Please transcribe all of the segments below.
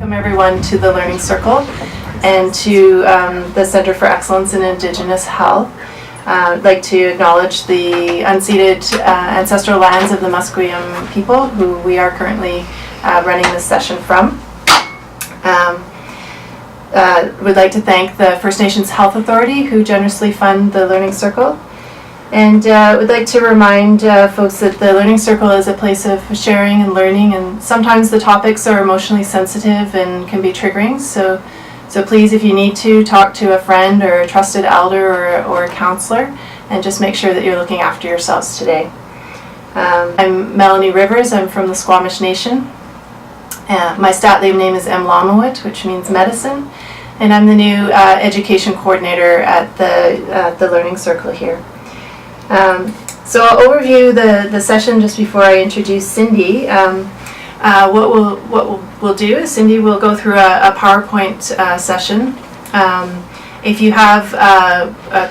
Welcome everyone to the Learning Circle and to the Center for Excellence in Indigenous Health. I'd like to acknowledge the unceded ancestral lands of the xʷʔam people who we are currently running this session from. We'd like to thank the First Nations Health Authority who generously fund the Learning Circle. And we'd like to remind folks that the Learning Circle is a place of sharing and learning, and sometimes the topics are emotionally sensitive and can be triggering. So please, if you need to, talk to a friend or a trusted elder or a counselor, and just make sure that you're looking after yourselves today. I'm Melanie Rivers. I'm from the Squamish Nation. My stat name is xʷʔam, which means medicine, and I'm the new education coordinator at the Learning Circle here. So I'll overview the session just before I introduce Cindy. What we'll do is Cindy will go through a PowerPoint session. If you have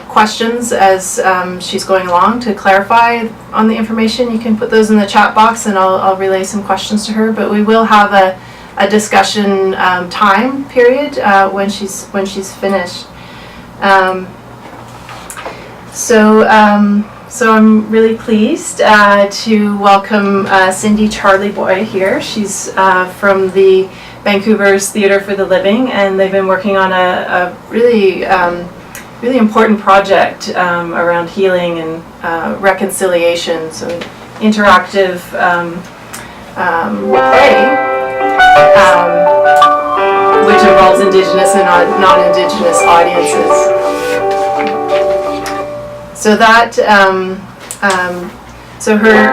questions as she's going along to clarify on the information, you can put those in the chat box and I'll relay some questions to her. But we will have a discussion time period when she's finished. So I'm really pleased to welcome Cindy Charleyboy here. She's from the Vancouver's Theatre for the Living, and they've been working on a really important project around healing and reconciliation. So interactive play, which involves Indigenous and non-Indigenous audiences. So that, so her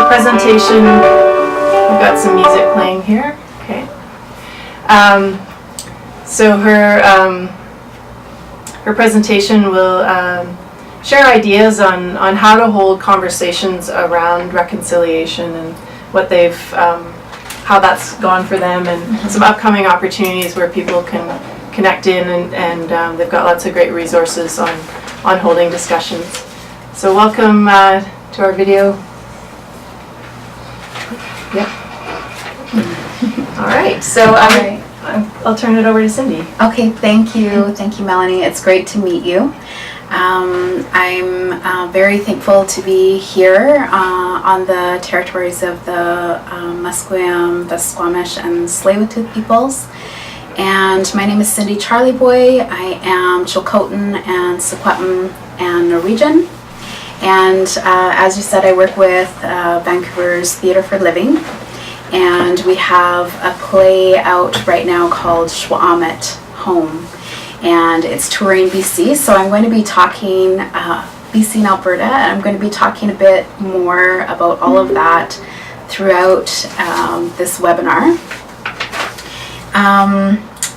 presentation, we've got some music playing here, okay. So her presentation will share ideas on how to hold conversations around reconciliation and what they've, how that's gone for them, and some upcoming opportunities where people can connect in, and they've got lots of great resources on holding discussions. So welcome to our video. Yep. All right, so I'll turn it over to Cindy. Okay, thank you, Melanie. It's great to meet you. I'm very thankful to be here on the territories of the xʷʔam, the Squamish, and Tsleil-Waututh peoples. And my name is Cindy Charleyboy. I am Chilcotin and xʷʔam and Norwegian. And as you said, I work with Vancouver's Theatre for Living. And we have a play out right now called xʷʔam at Home. And it's touring BC. So I'm going to be talking BC and Alberta. And I'm going to be talking a bit more about all of that throughout this webinar.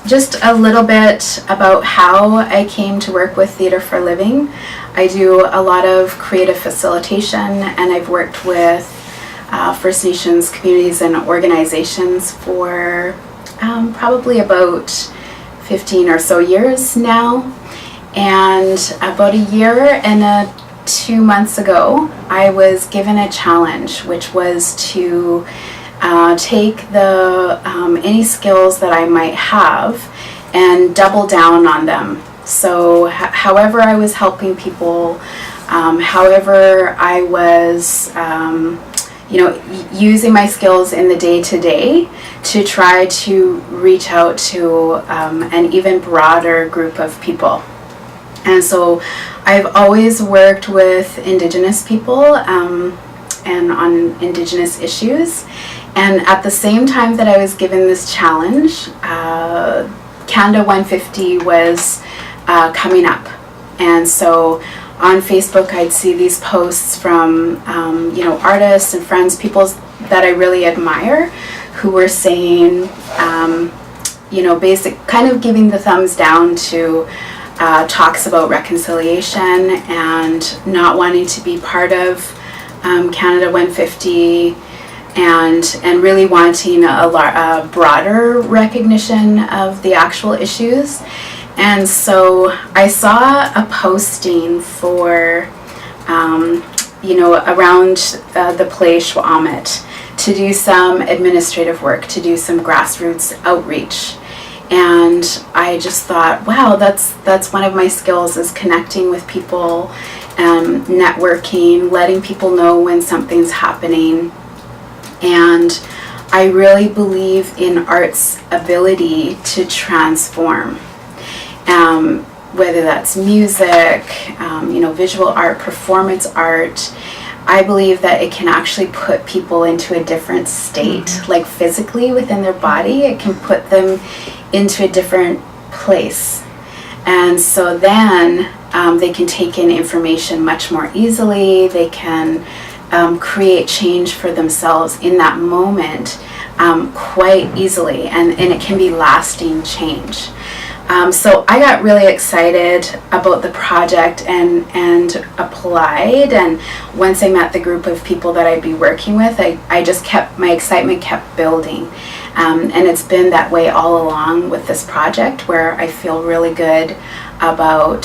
Just a little bit about how I came to work with Theatre for Living. I do a lot of creative facilitation, and I've worked with First Nations communities and organizations for probably about 15 or so years now. And about a year and 2 months ago, I was given a challenge, which was to take any skills that I might have and double down on them. So however I was helping people, however I was using my skills in the day-to-day to try to reach out to an even broader group of people. And so I've always worked with Indigenous people and on Indigenous issues. And at the same time that I was given this challenge, Canada 150 was coming up. And so on Facebook, I'd see these posts from, artists and friends, people that I really admire, who were saying, kind of giving the thumbs down to talks about reconciliation and not wanting to be part of Canada 150, and really wanting a broader recognition of the actual issues. And so I saw a posting for, around the play xʷʔam to do some administrative work, to do some grassroots outreach. And I just thought, wow, that's one of my skills, is connecting with people, networking, letting people know when something's happening. And I really believe in art's ability to transform, whether that's music, visual art, performance art. I believe that it can actually put people into a different state, like physically within their body. It can put them into a different place. And so then they can take in information much more easily. They can create change for themselves in that moment quite easily, and it can be lasting change. So I got really excited about the project and applied, and once I met the group of people that I'd be working with, my excitement kept building. And it's been that way all along with this project, where I feel really good about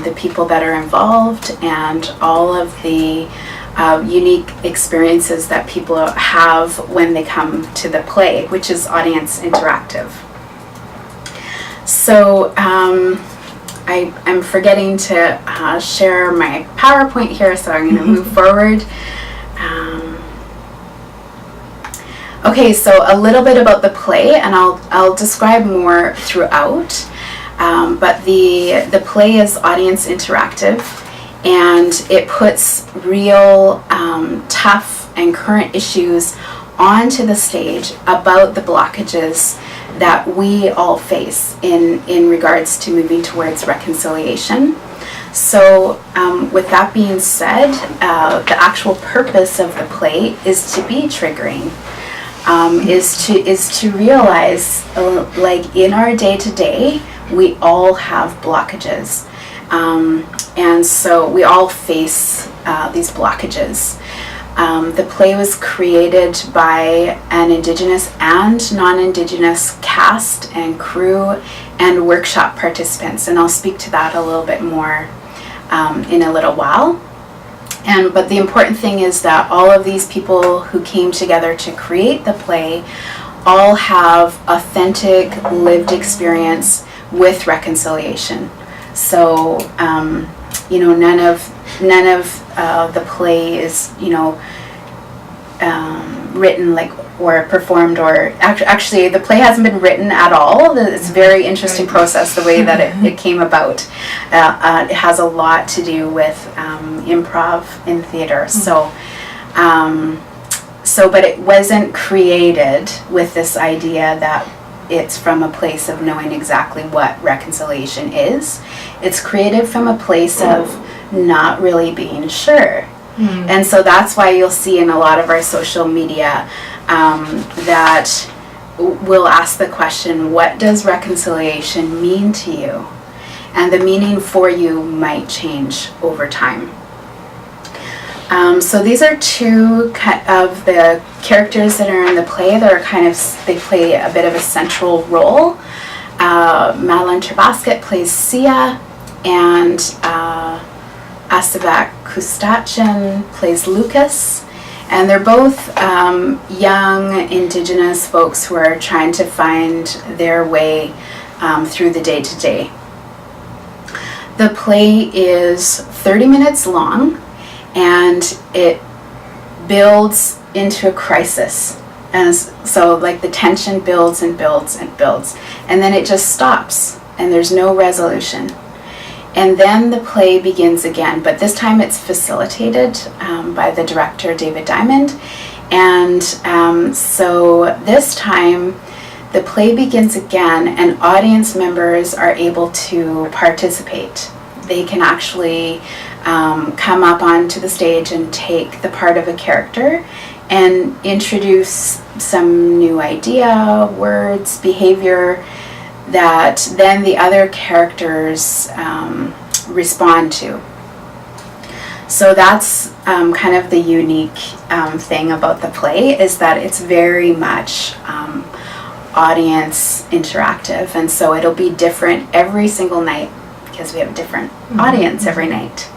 the people that are involved and all of the unique experiences that people have when they come to the play, which is audience interactive. So I'm forgetting to share my PowerPoint here, so I'm going to move forward. Okay, so a little bit about the play, and I'll describe more throughout. But the play is audience interactive, and it puts real tough and current issues onto the stage about the blockages that we all face in regards to moving towards reconciliation. So with that being said, the actual purpose of the play is to be triggering, is to realize, like in our day-to-day, we all have blockages. And so we all face these blockages. The play was created by an Indigenous and non-Indigenous cast and crew and workshop participants, and I'll speak to that a little bit more in a little while. But the important thing is that all of these people who came together to create the play all have authentic lived experience with reconciliation. So none of the play is written like or performed, or actually the play hasn't been written at all. It's a very interesting process, the way that it came about. It has a lot to do with improv in theater. But it wasn't created with this idea that it's from a place of knowing exactly what reconciliation is. It's created from a place of not really being sure. And so that's why you'll see in a lot of our social media that we'll ask the question, what does reconciliation mean to you? And the meaning for you might change over time. So these are two of the characters that are in the play that are they play a bit of a central role. Madeleine plays Sia, and Astabak Kustachin plays Lucas, and they're both young Indigenous folks who are trying to find their way through the day-to-day. The play is 30 minutes long, and it builds into a crisis. And so like the tension builds and builds and builds, and then it just stops and there's no resolution. And then the play begins again, but this time it's facilitated by the director, David Diamond. And so this time the play begins again, and audience members are able to participate. They can actually come up onto the stage and take the part of a character and introduce some new idea, words, behavior that then the other characters respond to. So that's kind of the unique thing about the play, is that it's very much audience interactive, and so it'll be different every single night because we have a different audience every night.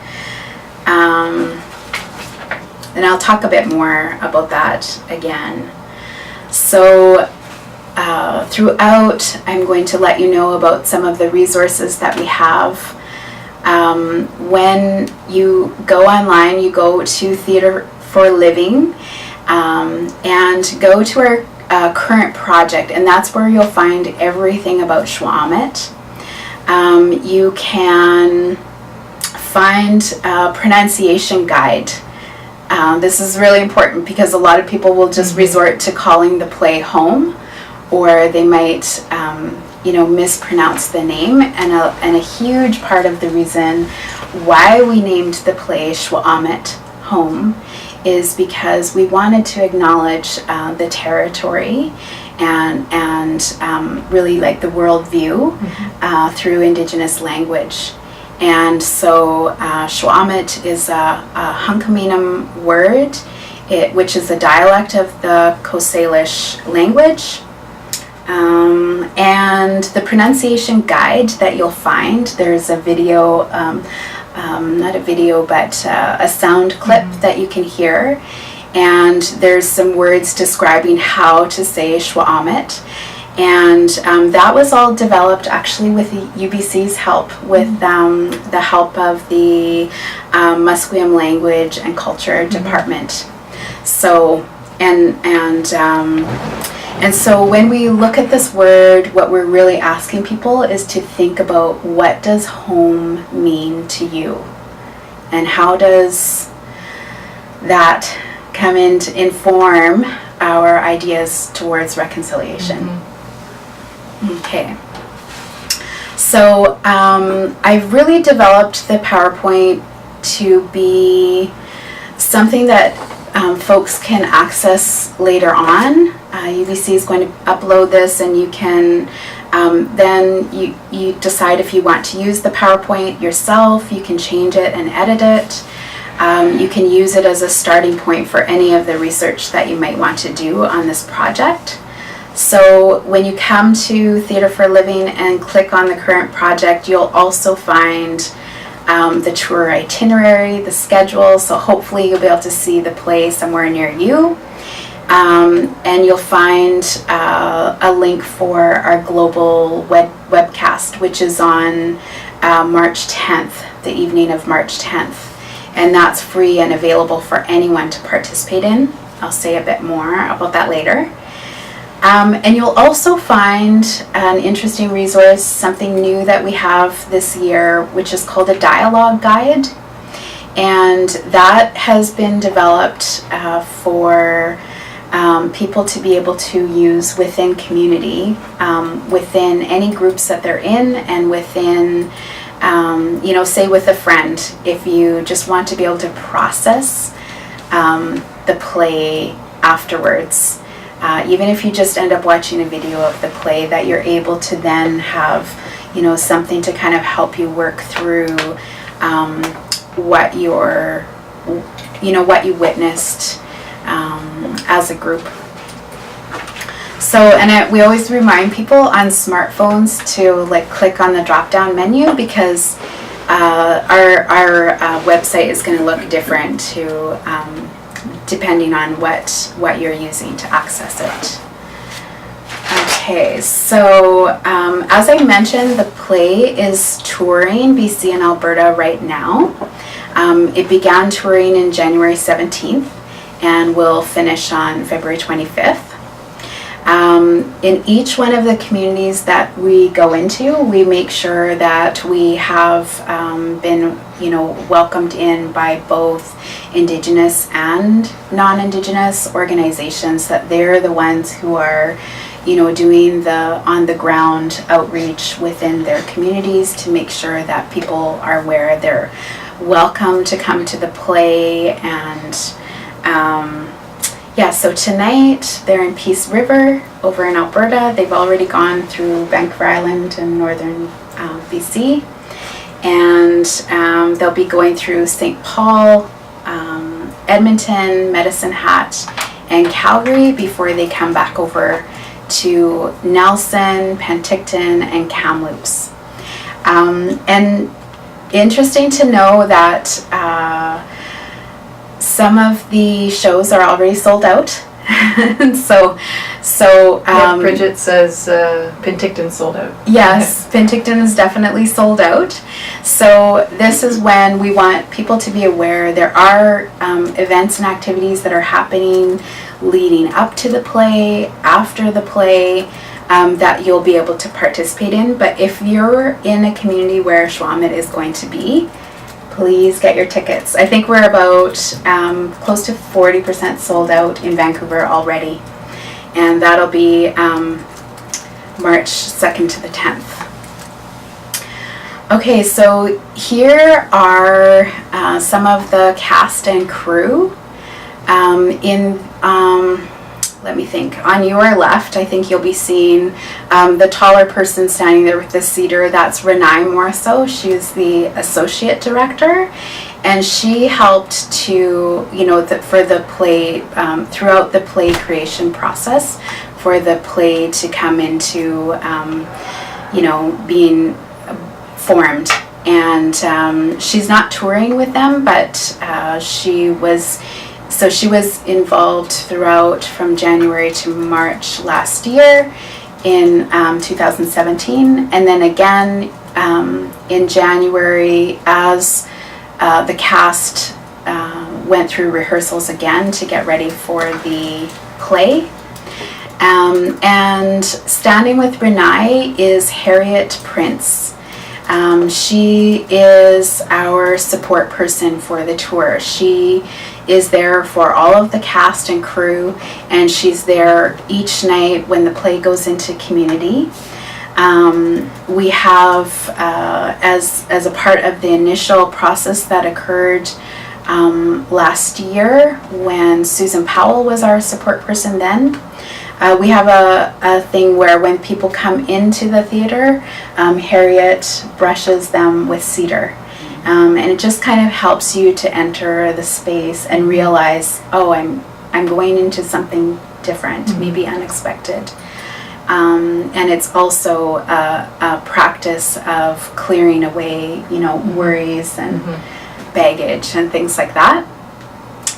and I'll talk a bit more about that again. So throughout, I'm going to let you know about some of the resources that we have. When you go online, you go to Theatre for Living and go to our current project, and that's where you'll find everything about xʷʔam. You can find a pronunciation guide. This is really important because a lot of people will just resort to calling the play home, or they might mispronounce the name, and a huge part of the reason why we named the play xʷʔam home is because we wanted to acknowledge the territory and really like the worldview through Indigenous language. And so xʷʔam is a Hunkaminam word, which is a dialect of the Coast Salish language. And the pronunciation guide that you'll find, there's a video, not a video, but a sound clip that you can hear. And there's some words describing how to say xʷʔam. And that was all developed actually with the UBC's help, with the help of the Musqueam Language and Culture Department. So, and so when we look at this word, what we're really asking people is to think about, what does home mean to you? And how does that come in to inform our ideas towards reconciliation? Okay. So I've really developed the PowerPoint to be something that folks can access later on. UBC is going to upload this, and you can then you decide if you want to use the PowerPoint yourself. You can change it and edit it. You can use it as a starting point for any of the research that you might want to do on this project. So when you come to Theatre for Living and click on the current project, you'll also find the tour itinerary, the schedule, so hopefully you'll be able to see the play somewhere near you. And you'll find a link for our global webcast, which is on March 10th, the evening of March 10th. And that's free and available for anyone to participate in. I'll say a bit more about that later. And you'll also find an interesting resource, something new that we have this year, which is called a dialogue guide. And that has been developed for people to be able to use within community, within any groups that they're in, and within, say with a friend, if you just want to be able to process the play afterwards. Even if you just end up watching a video of the play, that you're able to then have, something to kind of help you work through what you witnessed as a group. So, and we always remind people on smartphones to click on the drop-down menu, because our website is going to look different to depending on what you're using to access it. Okay, so as I mentioned, the play is touring BC and Alberta right now. It began touring in January 17th and will finish on February 25th. In each one of the communities that we go into, we make sure that we have been, welcomed in by both Indigenous and non-Indigenous organizations, that they're the ones who are, doing the on-the-ground outreach within their communities to make sure that people are aware they're welcome to come to the play. And so tonight they're in Peace River over in Alberta. They've already gone through Vancouver Island and northern BC, and they'll be going through St. Paul, Edmonton, Medicine Hat, and Calgary before they come back over to Nelson, Penticton, and Kamloops. And interesting to know that Some of the shows are already sold out. Bridget says Penticton sold out. Yes, Penticton is definitely sold out. So this is when we want people to be aware there are events and activities that are happening leading up to the play, after the play, that you'll be able to participate in. But if you're in a community where xʷʔam it is going to be, please get your tickets. I think we're about close to 40% sold out in Vancouver already. And that'll be March 2nd to the 10th. Okay, so here are some of the cast and crew. Let me think. On your left, I think you'll be seeing the taller person standing there with the cedar. That's Renee Morso. She's the associate director, and she helped to, for the play, throughout the play creation process, for the play to come into, being formed. And she's not touring with them, but she was involved throughout from January to March last year in 2017, and then again in January as the cast went through rehearsals again to get ready for the play. And standing with Renee is Harriet Prince. She is our support person for the tour. She is there for all of the cast and crew, and she's there each night when the play goes into community. We have, as a part of the initial process that occurred last year when Susan Powell was our support person then, we have a thing where when people come into the theater, Harriet brushes them with cedar. And it just kind of helps you to enter the space and realize, oh, I'm going into something different, maybe unexpected. And it's also a practice of clearing away, worries and baggage and things like that.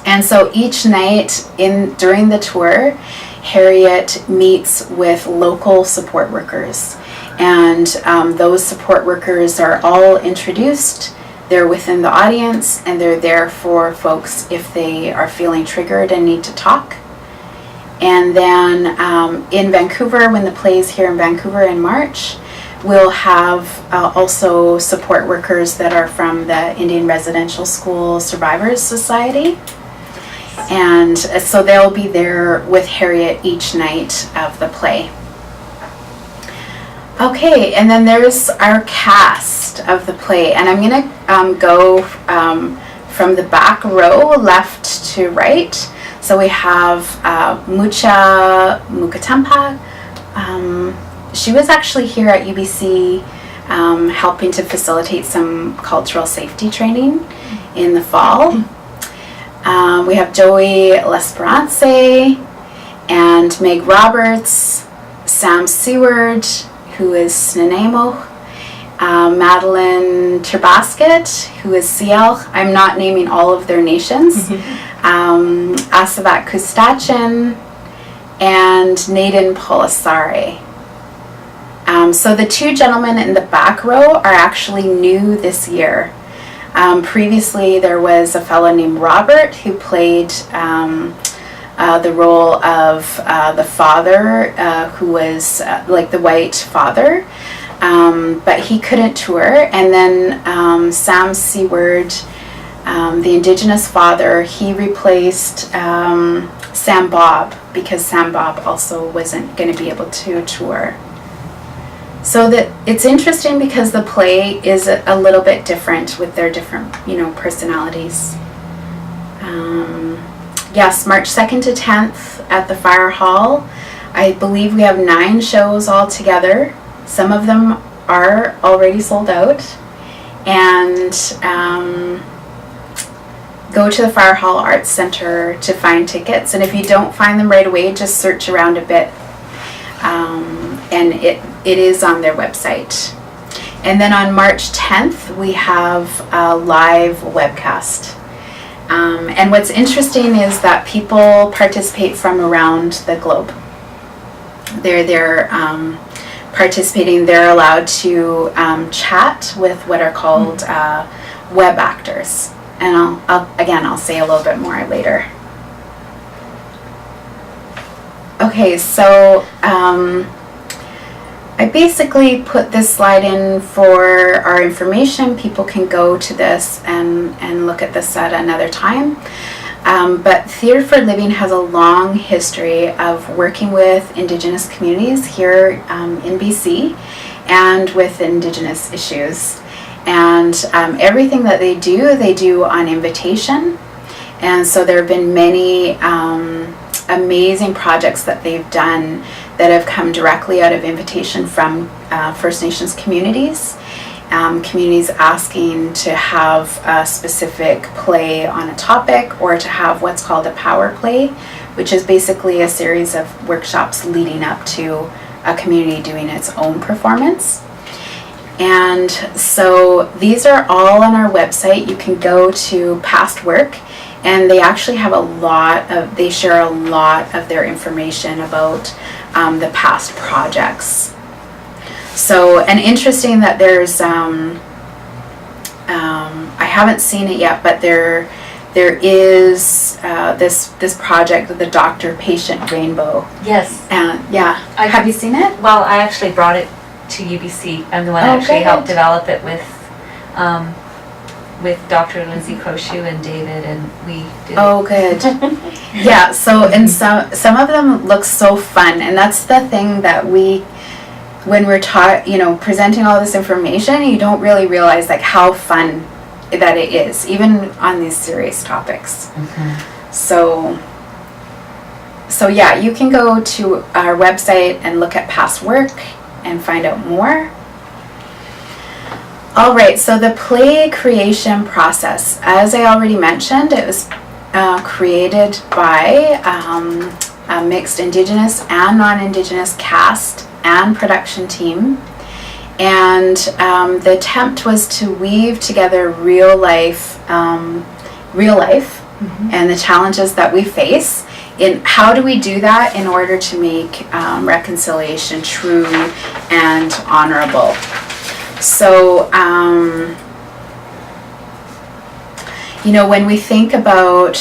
And so each night during the tour, Harriet meets with local support workers, and those support workers are all introduced. They're within the audience, and they're there for folks if they are feeling triggered and need to talk. And then in Vancouver, when the play is here in Vancouver in March, we'll have also support workers that are from the Indian Residential School Survivors Society. And so they'll be there with Harriet each night of the play. Okay, and then there's our cast of the play, and I'm going to go from the back row, left to right. So we have Mucha Mukatampa. She was actually here at UBC helping to facilitate some cultural safety training in the fall. We have Joey L'Esperance and Meg Roberts, Sam Seward, who is Snanemo, Madeleine Turbasket, who is Siel. I'm not naming all of their nations. Asavat Kustachin, and Naden Polisare. So the two gentlemen in the back row are actually new this year. Previously there was a fellow named Robert who played the role of the father, who was like the white father, but he couldn't tour. And then Sam Seward, the Indigenous father, he replaced Sam Bob, because Sam Bob also wasn't going to be able to tour. So that it's interesting because the play is a little bit different with their different, personalities. Yes, March 2nd to 10th at the Fire Hall. I believe we have 9 shows altogether. Some of them are already sold out. And go to the Fire Hall Arts Center to find tickets. And if you don't find them right away, just search around a bit. And it is on their website. And then on March 10th, we have a live webcast. And what's interesting is that people participate from around the globe. They're participating. They're allowed to chat with what are called web actors. And I'll say a little bit more later. Okay, so I basically put this slide in for our information. People can go to this and look at this at another time. But Theatre for Living has a long history of working with Indigenous communities here in BC and with Indigenous issues. And everything that they do on invitation. And so there have been many amazing projects that they've done that have come directly out of invitation from First Nations communities. Communities asking to have a specific play on a topic, or to have what's called a power play, which is basically a series of workshops leading up to a community doing its own performance. And so these are all on our website. You can go to past work, and they actually have they share a lot of their information about the past projects. So, and interesting that there's, I haven't seen it yet, but there is this project, the Doctor-Patient Rainbow. Yes. Yeah. Have you seen it? Well, I actually brought it to UBC. I'm the one that actually helped develop it with Dr. Lindsay Croshoe and David, and we did. Oh, good. Yeah. So, and some of them look so fun, and that's the thing that when we're presenting all this information, you don't really realize like how fun that it is, even on these serious topics. Mm-hmm. So yeah, you can go to our website and look at past work and find out more. All right, so the play creation process, as I already mentioned, it was created by a mixed Indigenous and non-Indigenous cast and production team. And the attempt was to weave together real life mm-hmm. and the challenges that we face. In how do we do that in order to make reconciliation true and honorable? So, when we think about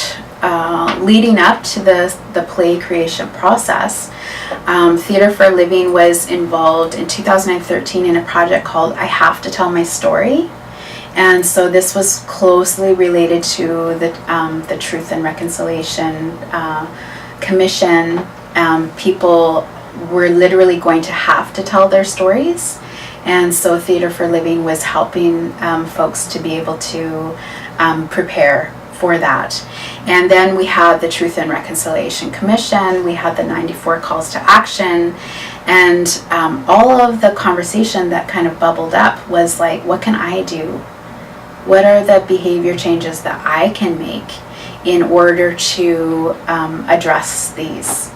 leading up to the play creation process, Theatre for Living was involved in 2013 in a project called I Have to Tell My Story. And so this was closely related to the Truth and Reconciliation Commission. People were literally going to have to tell their stories. And so Theatre for Living was helping folks to be able to prepare for that. And then we had the Truth and Reconciliation Commission, we had the 94 calls to action, and all of the conversation that kind of bubbled up was like, what can I do? What are the behavior changes that I can make in order to address these,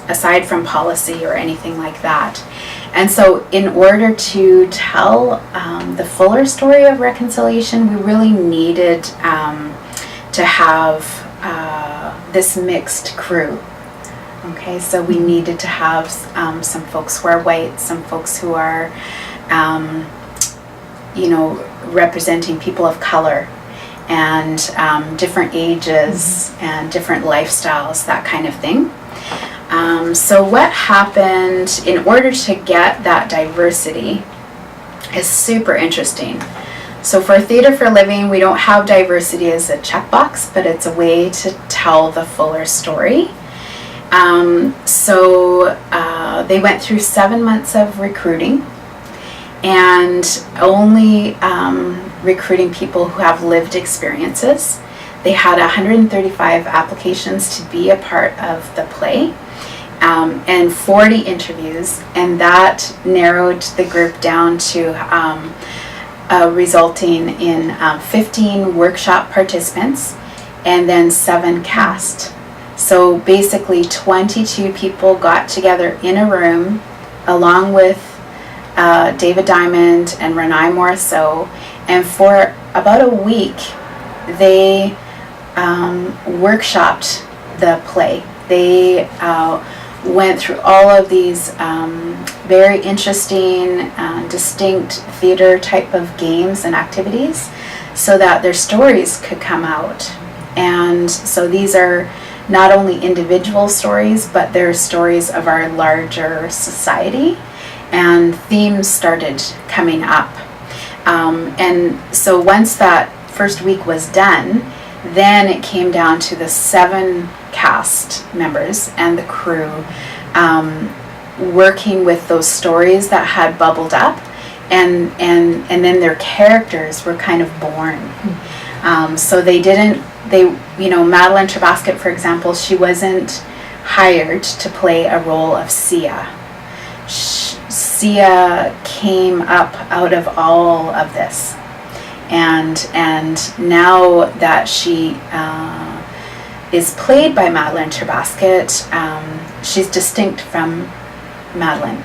aside from policy or anything like that? And so in order to tell the fuller story of reconciliation, we really needed to have this mixed crew. Okay, so we needed to have some folks who are white, some folks who are, representing people of color, and different ages mm-hmm. and different lifestyles, that kind of thing. So what happened in order to get that diversity is super interesting. So for Theatre for Living, we don't have diversity as a checkbox, but it's a way to tell the fuller story. They went through 7 months of recruiting, and only recruiting people who have lived experiences. They had 135 applications to be a part of the play, and 40 interviews, and that narrowed the group down to resulting in 15 workshop participants and then 7 cast. So basically 22 people got together in a room along with David Diamond and Renai Morisseau, and for about a week they workshopped the play. They went through all of these very interesting, distinct theater type of games and activities so that their stories could come out. And so these are not only individual stories, but they're stories of our larger society, and themes started coming up. And so once that first week was done, then it came down to the 7 cast members and the crew working with those stories that had bubbled up, and then their characters were kind of born. So Madeleine Trebasket, for example, she wasn't hired to play a role of Sia. Sia came up out of all of this, and now that she is played by Madeleine Trebasket, she's distinct from Madeleine.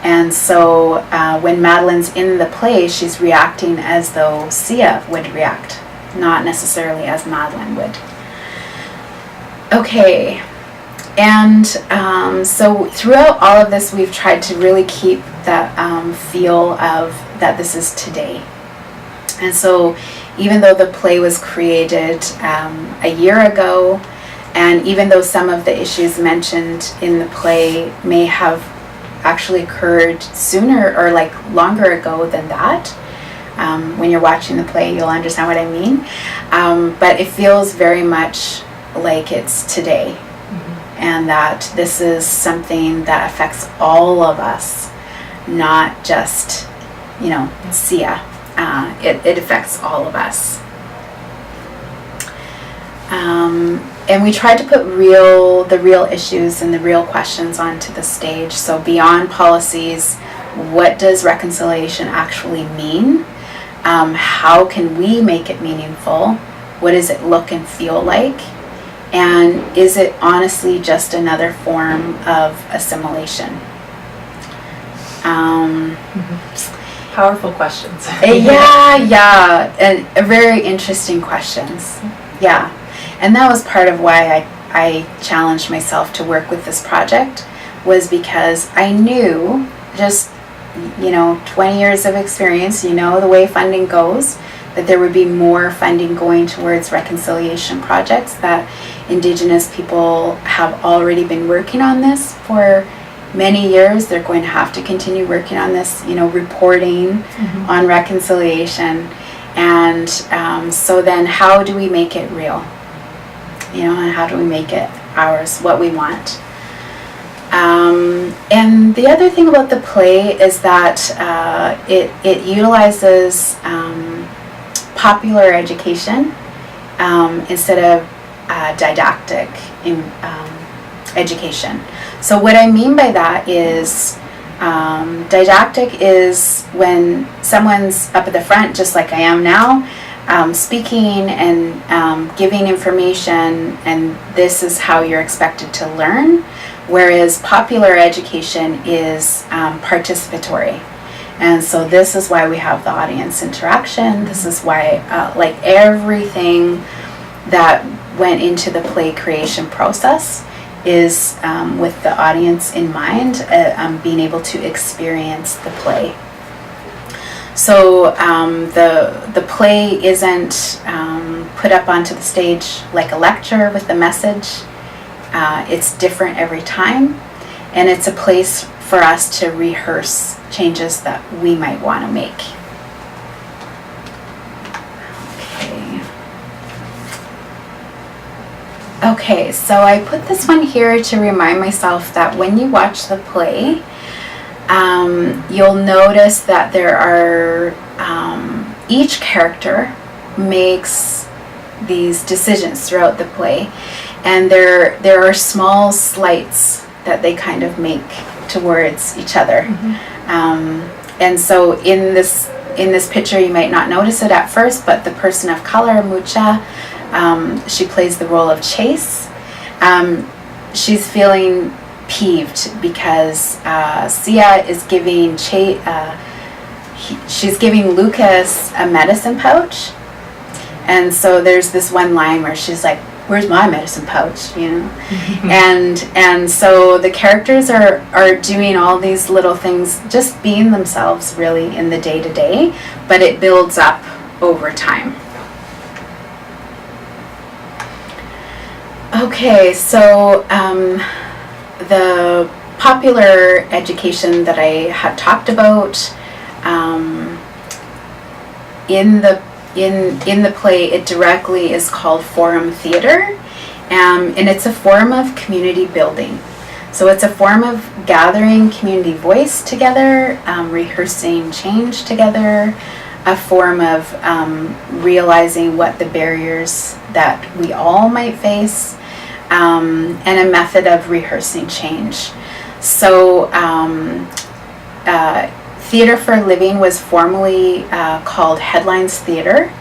And so when Madeleine's in the play, she's reacting as though Sia would react, not necessarily as Madeleine would. Okay, and so throughout all of this, we've tried to really keep that feel of that this is today. And so even though the play was created a year ago, and even though some of the issues mentioned in the play may have actually occurred sooner or like longer ago than that, when you're watching the play, you'll understand what I mean. But it feels very much like it's today, and that this is something that affects all of us, not just, Sia. It affects all of us. And we tried to put the real issues and the real questions onto the stage. So beyond policies, what does reconciliation actually mean? How can we make it meaningful? What does it look and feel like? And is it honestly just another form of assimilation? Powerful questions. Yeah, and very interesting questions. Yeah, and that was part of why I challenged myself to work with this project, was because I knew, just 20 years of experience, the way funding goes, that there would be more funding going towards reconciliation projects, that Indigenous people have already been working on this for many years. They're going to have to continue working on this, reporting on reconciliation. And so then how do we make it real? And how do we make it ours, what we want? And the other thing about the play is that it utilizes popular education instead of didactic education. So what I mean by that is didactic is when someone's up at the front, just like I am now, speaking and giving information, and this is how you're expected to learn, whereas popular education is participatory. And so this is why we have the audience interaction. This is why everything that went into the play creation process is with the audience in mind, being able to experience the play. So the play isn't put up onto the stage like a lecture with a message. It's different every time, and it's a place for us to rehearse changes that we might want to make. Okay, so I put this one here to remind myself that when you watch the play, you'll notice that there are, each character makes these decisions throughout the play, and there are small slights that they kind of make towards each other. And so in this picture, you might not notice it at first, but the person of color, Mucha, she plays the role of Chase. She's feeling peeved because Sia is giving she's giving Lucas a medicine pouch, And so there's this one line where she's like, "Where's my medicine pouch?" You know, and so the characters are doing all these little things, just being themselves really in the day to day, but it builds up over time. Okay, so the popular education that I had talked about in the play, it directly is called forum theater, and it's a form of community building. So it's a form of gathering community voice together, rehearsing change together, a form of realizing what the barriers that we all might face, and a method of rehearsing change. So Theatre for Living was formerly called Headlines Theatre,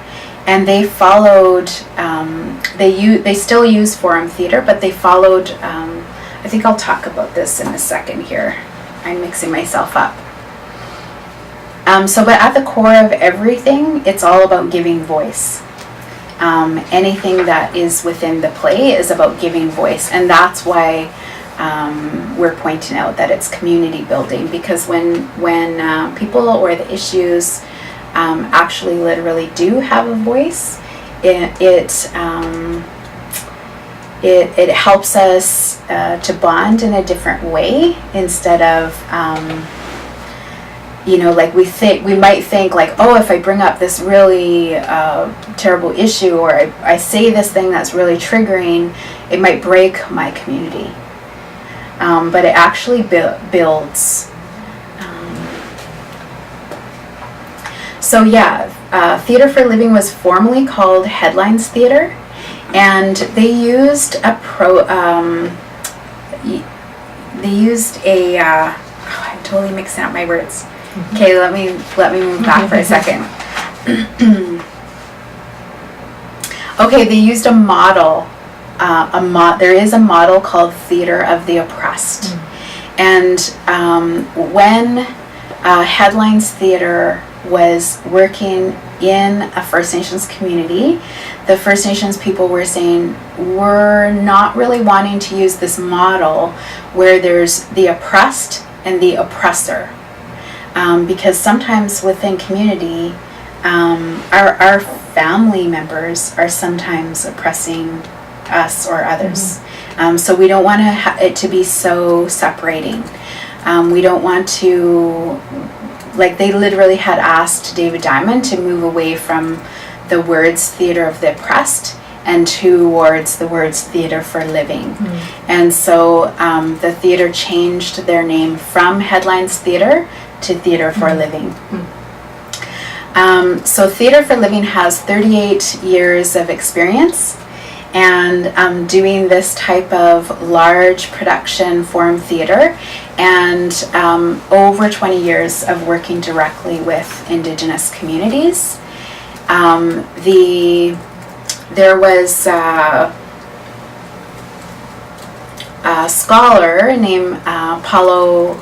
and they followed, they still use forum theatre, but they followed, I think I'll talk about this in a second here. I'm mixing myself up. But at the core of everything, it's all about giving voice. Anything that is within the play is about giving voice, and that's why we're pointing out that it's community building, because when people or the issues actually literally do have a voice, it helps us to bond in a different way, instead of like we might think like, oh, if I bring up this really terrible issue, or I say this thing that's really triggering, it might break my community. But it actually builds. Theatre for Living was formerly called Headlines Theatre, and they used I'm totally mixing up my words. Okay, let me move back for a second. Okay, they used a model. There is a model called Theatre of the Oppressed, and when Headlines Theatre was working in a First Nations community, the First Nations people were saying, we're not really wanting to use this model where there's the oppressed and the oppressor, because sometimes within community, our family members are sometimes oppressing us or others. So we don't want it to be so separating. We don't want to, like, they literally had asked David Diamond to move away from the words Theatre of the Oppressed and towards the words Theatre for Living. And so the theatre changed their name from Headlines Theatre to Theatre for Living. So Theatre for Living has 38 years of experience, and doing this type of large production forum theatre, and over 20 years of working directly with Indigenous communities. There was a scholar named Paulo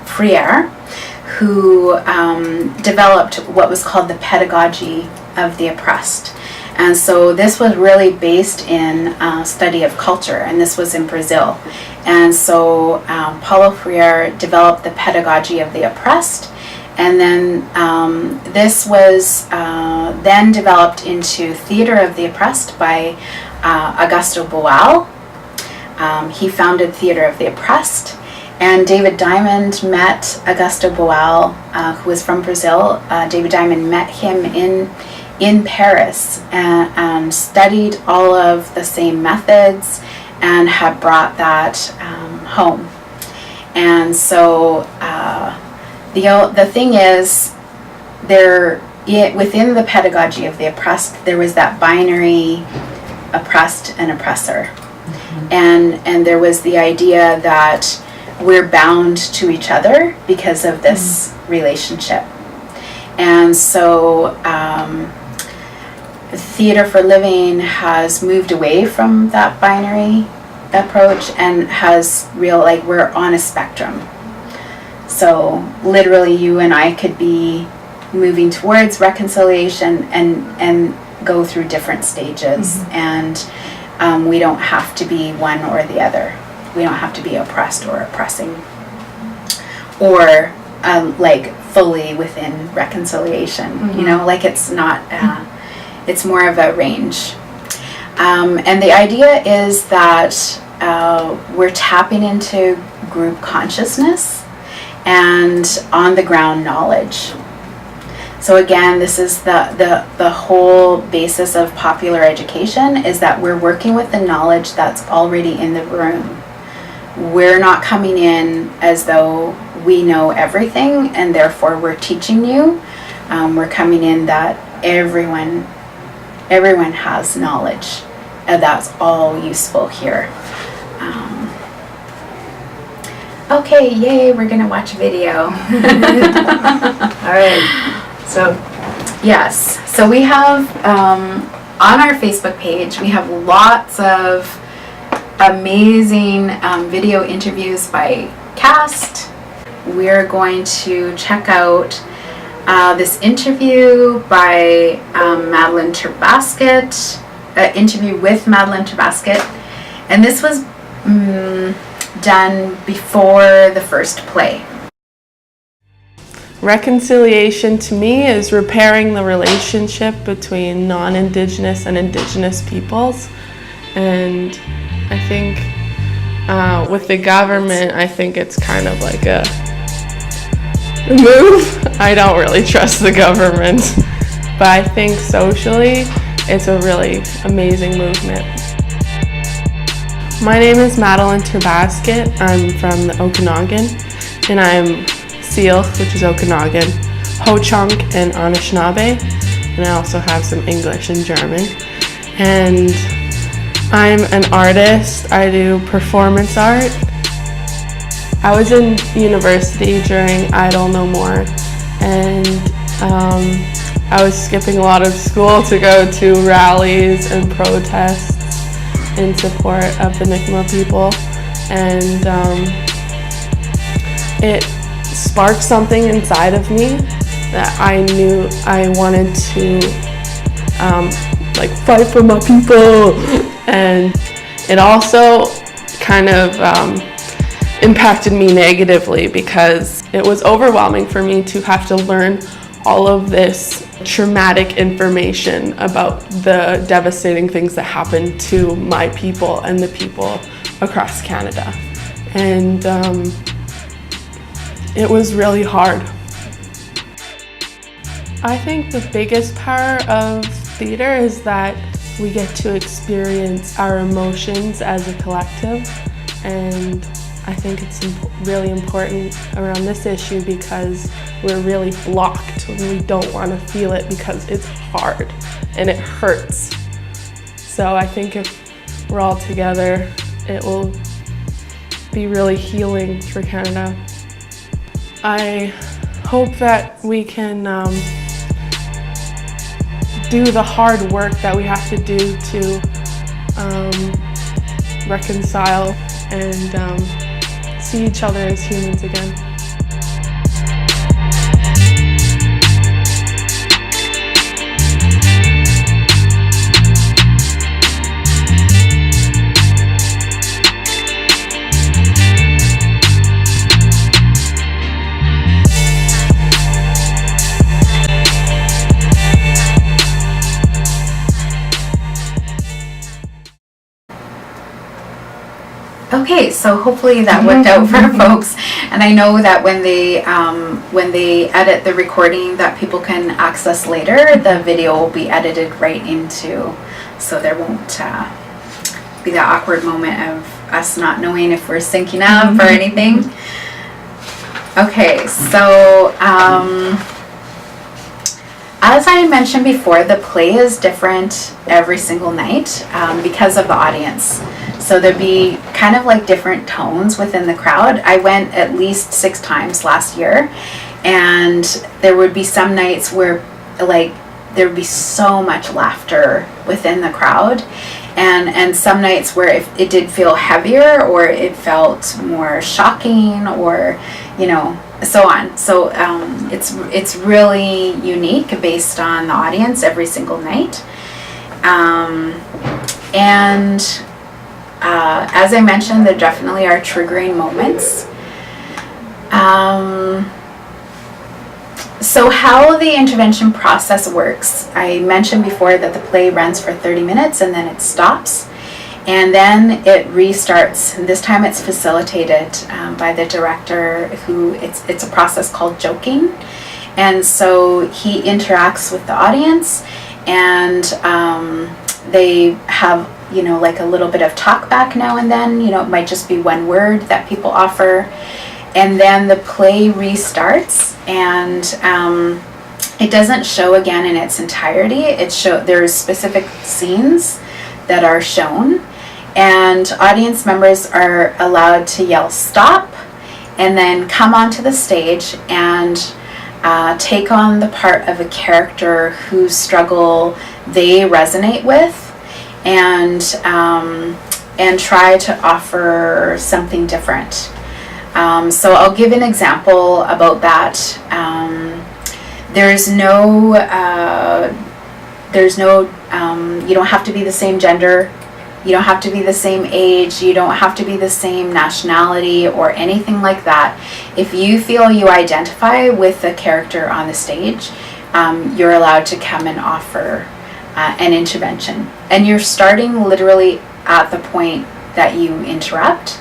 Freire who developed what was called the pedagogy of the oppressed. And so this was really based in study of culture, and this was in Brazil. And so Paulo Freire developed the pedagogy of the oppressed, and then this was then developed into Theatre of the Oppressed by Augusto Boal. He founded Theatre of the Oppressed, and David Diamond met Augusto Boal, who was from Brazil. David Diamond met him in Paris and studied all of the same methods and had brought that home. And so the thing is, within the pedagogy of the oppressed, there was that binary oppressed and oppressor. And there was the idea that we're bound to each other because of this relationship. And so Theatre for Living has moved away from that binary approach and has we're on a spectrum. So literally you and I could be moving towards reconciliation and go through different stages. And we don't have to be one or the other. We don't have to be oppressed or oppressing, or like fully within reconciliation. You know, like it's not, it's more of a range. And the idea is that we're tapping into group consciousness and on the ground knowledge. So again, this is the whole basis of popular education, is that we're working with the knowledge that's already in the room. We're not coming in as though we know everything and therefore we're teaching you. We're coming in that everyone has knowledge, and that's all useful here. Okay, yay, we're gonna watch a video. All right. So, yes, so we have on our Facebook page, we have lots of amazing video interviews by cast. We're going to check out this interview by Madeleine Terbasket, interview with Madeleine Terbasket, and this was done before the first play. Reconciliation to me is repairing the relationship between non-Indigenous and Indigenous peoples. And I think with the government, I think it's kind of like a move. I don't really trust the government, but I think socially it's a really amazing movement. My name is Madeleine Terbasket. I'm from the Okanagan, and I'm Syilx, which is Okanagan, Ho-Chunk, and Anishinaabe, and I also have some English and German. And I'm an artist. I do performance art. I was in university during Idle No More, and I was skipping a lot of school to go to rallies and protests in support of the Nipmuc people, and it sparked something inside of me that I knew I wanted to like fight for my people. And it also kind of impacted me negatively, because it was overwhelming for me to have to learn all of this traumatic information about the devastating things that happened to my people and the people across Canada. And it was really hard. I think the biggest power of theater is that we get to experience our emotions as a collective, and I think it's really important around this issue because we're really blocked when we don't want to feel it because it's hard and it hurts. So I think if we're all together, it will be really healing for Canada. I hope that we can do the hard work that we have to do to reconcile and see each other as humans again. Okay, so hopefully that worked out for folks, and I know that when they edit the recording that people can access later, the video will be edited right into, so there won't be that awkward moment of us not knowing if we're syncing up or anything. Okay, so as I mentioned before, the play is different every single night because of the audience. So there'd be kind of like different tones within the crowd. I went at least 6 times last year, and there would be some nights where like there would be so much laughter within the crowd, and some nights where it did feel heavier, or it felt more shocking, or so on. So it's really unique based on the audience every single night. And as I mentioned, there definitely are triggering moments. So how the intervention process works, I mentioned before that the play runs for 30 minutes and then it stops. And then it restarts. This time it's facilitated by the director, who it's a process called joking. And so he interacts with the audience, and they have, like a little bit of talk back now and then. It might just be one word that people offer. And then the play restarts, and it doesn't show again in its entirety. There's specific scenes that are shown, and audience members are allowed to yell stop and then come onto the stage and take on the part of a character whose struggle they resonate with, and try to offer something different. So I'll give an example about that. There's no, you don't have to be the same gender, you don't have to be the same age, you don't have to be the same nationality or anything like that. If you feel you identify with the character on the stage, you're allowed to come and offer an intervention. And you're starting literally at the point that you interrupt.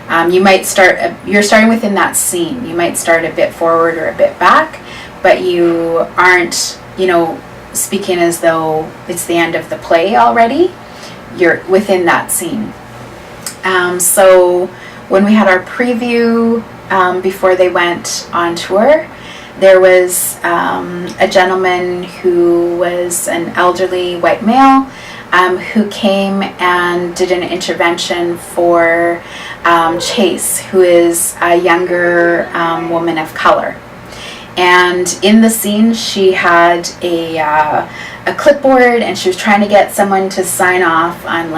You're starting within that scene. You might start a bit forward or a bit back, but you aren't, speaking as though it's the end of the play already. You're within that scene. So when we had our preview before they went on tour, there was a gentleman who was an elderly white male who came and did an intervention for Chase, who is a younger woman of color. And in the scene, she had a clipboard, and she was trying to get someone to sign off on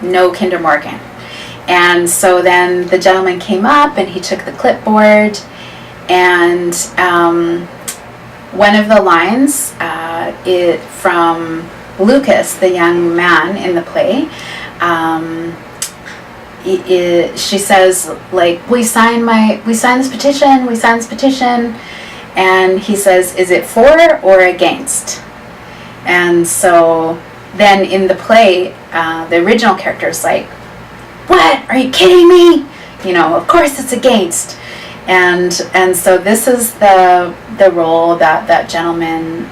no Kinder Morgan. And so then the gentleman came up and he took the clipboard, and one of the lines from Lucas, the young man in the play, she says, we sign this petition, and he says, is it for or against? And so then in the play, the original character is like, what? Are you kidding me? Of course it's against. And so this is the role that gentleman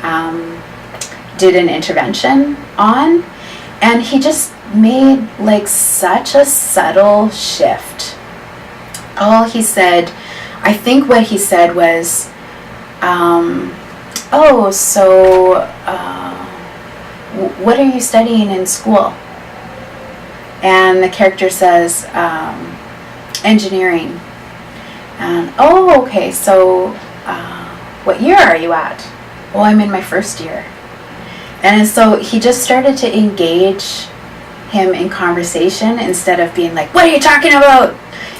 did an intervention on, and he just made such a subtle shift. All he said, I think what he said was, what are you studying in school? And the character says, engineering. And, okay, so what year are you at? Oh, I'm in my first year. And so he just started to engage him in conversation instead of being like, what are you talking about?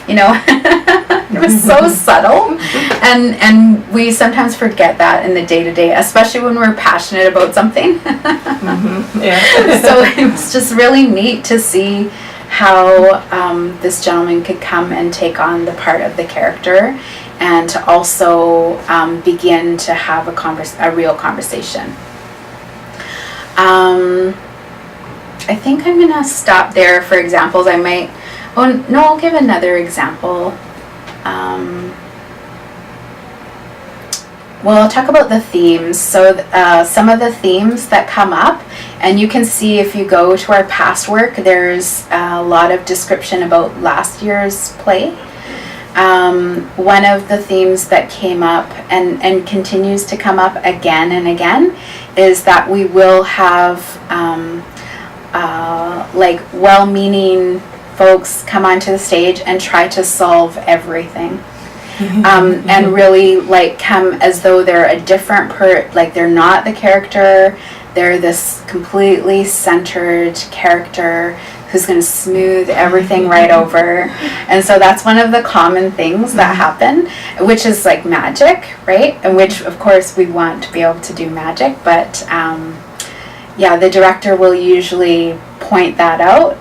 It was so subtle. And we sometimes forget that in the day-to-day, especially when we're passionate about something. Yeah. So it was just really neat to see how this gentleman could come and take on the part of the character, and to also begin to have a real conversation. I think I'm gonna stop there for examples. I'll give another example. I'll talk about the themes. So some of the themes that come up, and you can see if you go to our past work, there's a lot of description about last year's play. One of the themes that came up and continues to come up again and again is that we will have well-meaning folks come onto the stage and try to solve everything. And really come as though they're a different they're not the character, they're this completely centered character who's going to smooth everything right over. And so that's one of the common things that happen, which is like magic, right? And which, of course, we want to be able to do magic, but yeah, the director will usually point that out.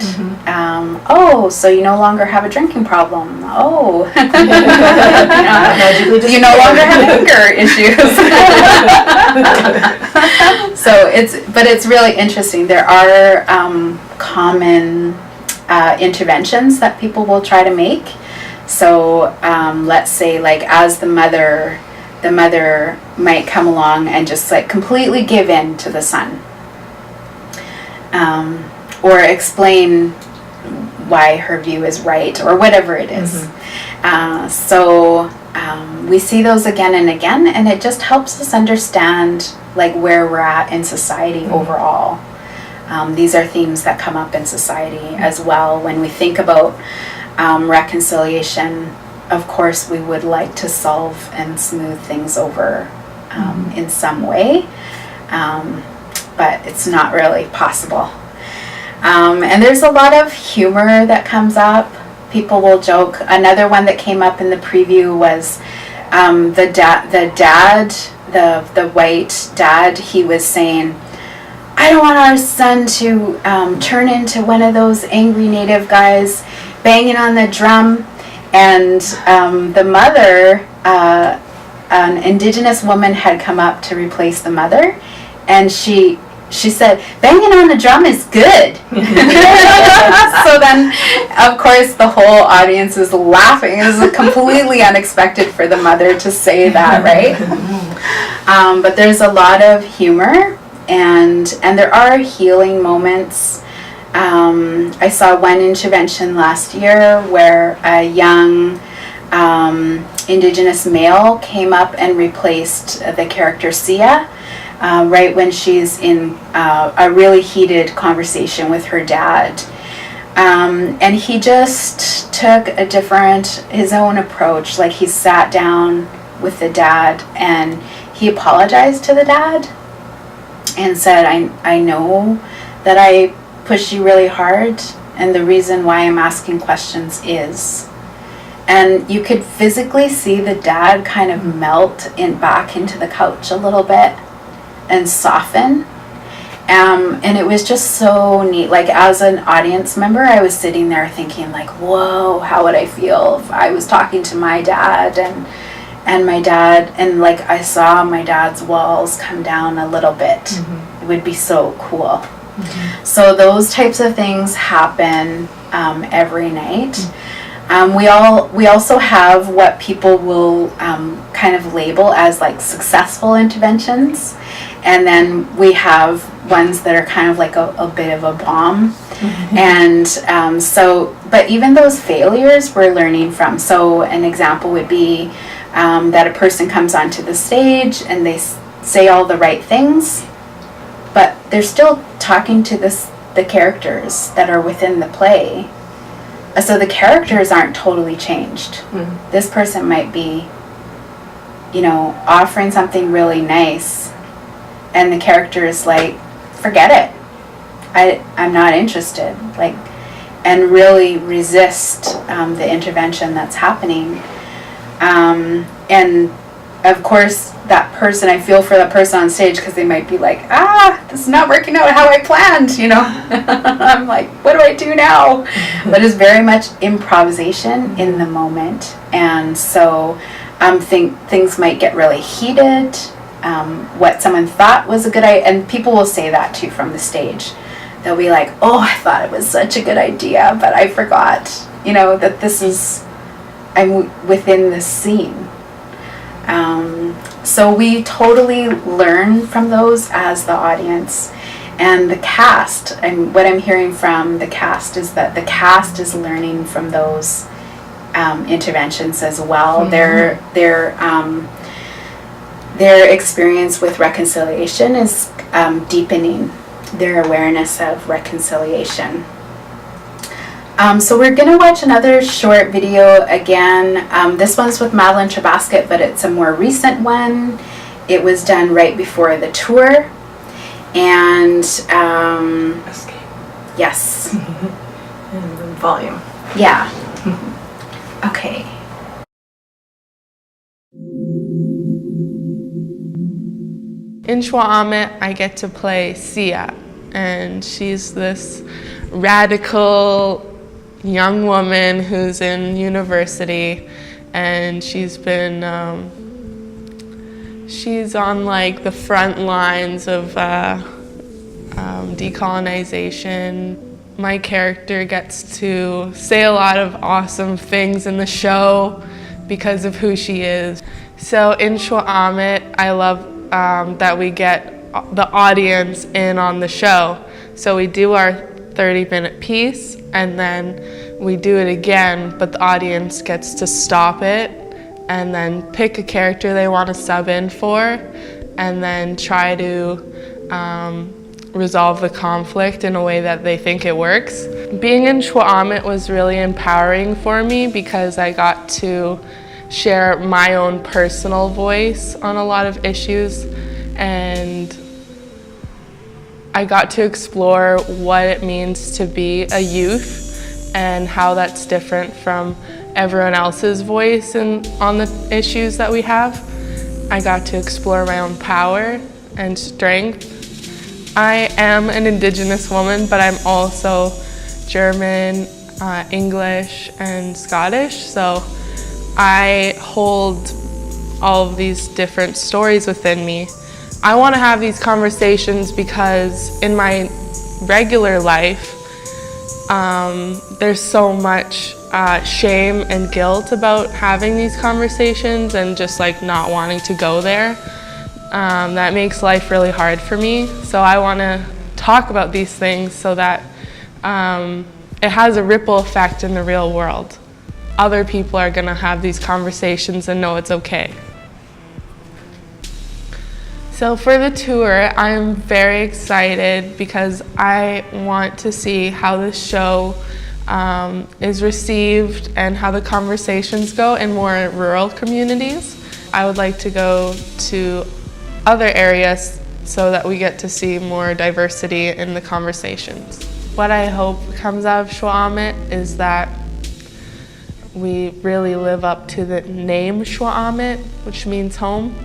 Oh, so you no longer have a drinking problem. Oh, you no longer have anger issues. So it's really interesting. There are common interventions that people will try to make. So let's say, like, as the mother might come along and just like completely give in to the son. Or explain why her view is right, or whatever it is. So we see those again and again, and it just helps us understand like where we're at in society overall. These are themes that come up in society as well. When we think about reconciliation, of course we would like to solve and smooth things over in some way, but it's not really possible. And there's a lot of humor that comes up. People will joke. Another one that came up in the preview was the white dad. He was saying, I don't want our son to turn into one of those angry native guys banging on the drum. And the mother, an Indigenous woman, had come up to replace the mother, and she said, banging on the drum is good. So then, of course, the whole audience is laughing. It was completely unexpected for the mother to say that, right? But there's a lot of humor, and there are healing moments. I saw one intervention last year where a young Indigenous male came up and replaced the character Sia. Right when she's in a really heated conversation with her dad. And he just took his own approach. Like, he sat down with the dad and he apologized to the dad and said, I know that I pushed you really hard, and the reason why I'm asking questions is. And you could physically see the dad kind of melt back into the couch a little bit and soften, and it was just so neat. Like, as an audience member, I was sitting there thinking, like, whoa, how would I feel if I was talking to my dad, and my dad, and like I saw my dad's walls come down a little bit. It would be so cool. So those types of things happen every night. We also have what people will kind of label as like successful interventions. And then we have ones that are kind of like a bit of a bomb. And but even those failures we're learning from. So an example would be that a person comes onto the stage and they say all the right things, but they're still talking to the characters that are within the play. So the characters aren't totally changed. This person might be, offering something really nice, and the character is like, forget it. I'm not interested. Like, and really resist the intervention that's happening. And of course, that person, I feel for that person on stage, because they might be like, this is not working out how I planned, I'm like, what do I do now? But it's very much improvisation in the moment. And so things might get really heated. What someone thought was a good idea, and people will say that too from the stage. They'll be like, oh, I thought it was such a good idea, but I forgot, that I'm within this scene. So we totally learn from those as the audience. And the cast, and what I'm hearing from the cast is that the cast is learning from those interventions as well. Their experience with reconciliation is deepening their awareness of reconciliation. So we're going to watch another short video again. This one's with Madeleine, but it's a more recent one. It was done right before the tour. And yes. and volume. Yeah. Okay. In xʷʔam, I get to play Sia, and she's this radical young woman who's in university, and she's on like the front lines of decolonization. My character gets to say a lot of awesome things in the show because of who she is. So in xʷʔam, I love that we get the audience in on the show. So we do our 30-minute piece, and then we do it again, but the audience gets to stop it and then pick a character they want to sub in for, and then try to resolve the conflict in a way that they think it works. Being in xʷʔam was really empowering for me because I got to share my own personal voice on a lot of issues, and I got to explore what it means to be a youth and how that's different from everyone else's voice on the issues that we have. I got to explore my own power and strength. I am an Indigenous woman, but I'm also German, English, and Scottish, so I hold all of these different stories within me. I want to have these conversations because in my regular life, there's so much shame and guilt about having these conversations and just like not wanting to go there. That makes life really hard for me. So I want to talk about these things so that it has a ripple effect in the real world. Other people are going to have these conversations and know it's okay. So for the tour, I'm very excited because I want to see how this show is received and how the conversations go in more rural communities. I would like to go to other areas so that we get to see more diversity in the conversations. What I hope comes out of xʷʔam is that we really live up to the name xʷʔam, which means home,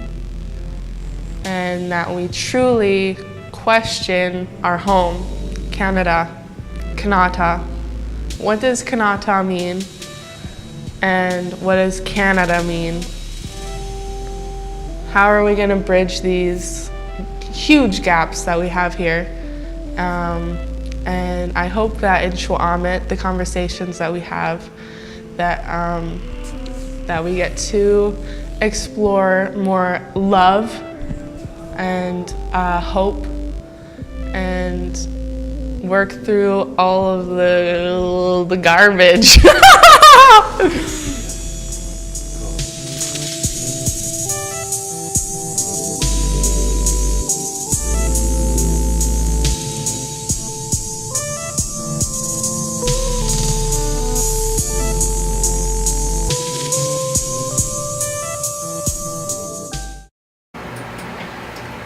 and that we truly question our home, Canada, Kanata. What does Kanata mean? And what does Canada mean? How are we going to bridge these huge gaps that we have here? And I hope that in xʷʔam, the conversations that we have, that we get to explore more love and hope and work through all of the garbage.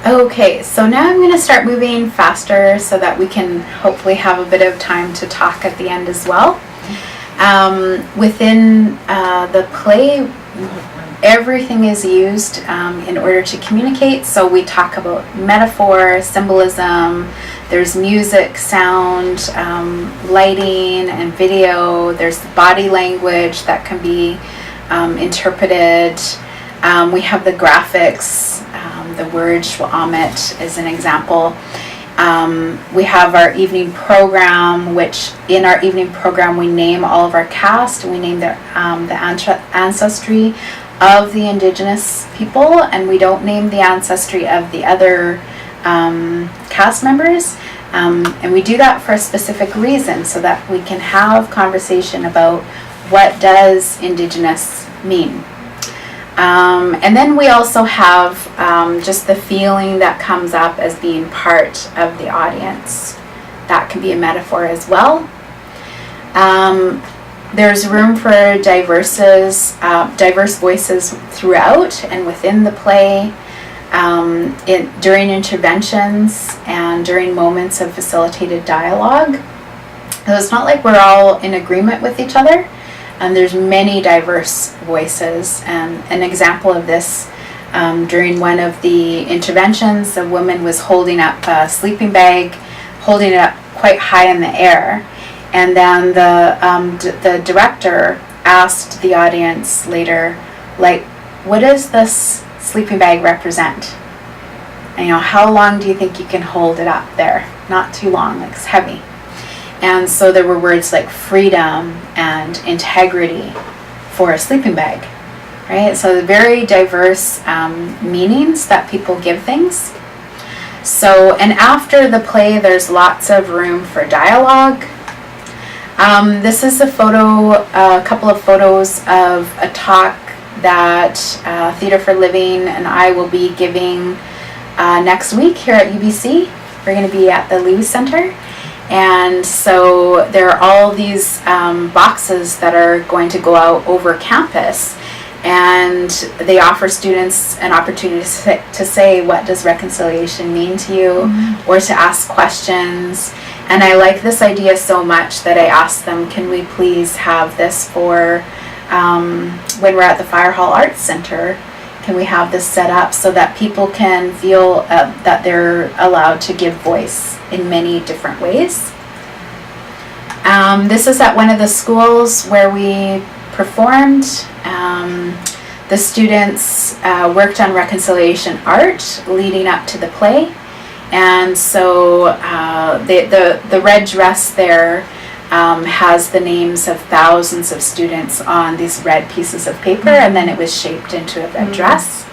Okay, so now I'm going to start moving faster so that we can hopefully have a bit of time to talk at the end as well. Within the play, everything is used in order to communicate. So we talk about metaphor, symbolism, there's music, sound, lighting, and video. There's body language that can be interpreted. We have the graphics. The word xʷʔam is an example. We have our evening program, which in our evening program we name all of our cast. We name the ancestry of the Indigenous people, and we don't name the ancestry of the other cast members. And we do that for a specific reason, so that we can have conversation about what does Indigenous mean. And then we also have just the feeling that comes up as being part of the audience. That can be a metaphor as well. There's room for diverse voices throughout and within the play, during interventions and during moments of facilitated dialogue. So it's not like we're all in agreement with each other. And there's many diverse voices. And an example of this, during one of the interventions, a woman was holding up a sleeping bag, holding it up quite high in the air. And then the director asked the audience later, like, what does this sleeping bag represent? And, how long do you think you can hold it up there? Not too long, like it's heavy. And so there were words like freedom and integrity for a sleeping bag, right? So very diverse meanings that people give things. So, and after the play, there's lots of room for dialogue. This is a couple of photos of a talk that Theatre for Living and I will be giving next week here at UBC. We're going to be at the Lewis Center. And so there are all these boxes that are going to go out over campus, and they offer students an opportunity to say, what does reconciliation mean to you, or to ask questions. And I like this idea so much that I asked them, can we please have this for when we're at the Fire Hall Arts Center, can we have this set up so that people can feel that they're allowed to give voice in many different ways. This is at one of the schools where we performed. The students worked on reconciliation art leading up to the play. And so the red dress there has the names of thousands of students on these red pieces of paper, and then it was shaped into a red dress.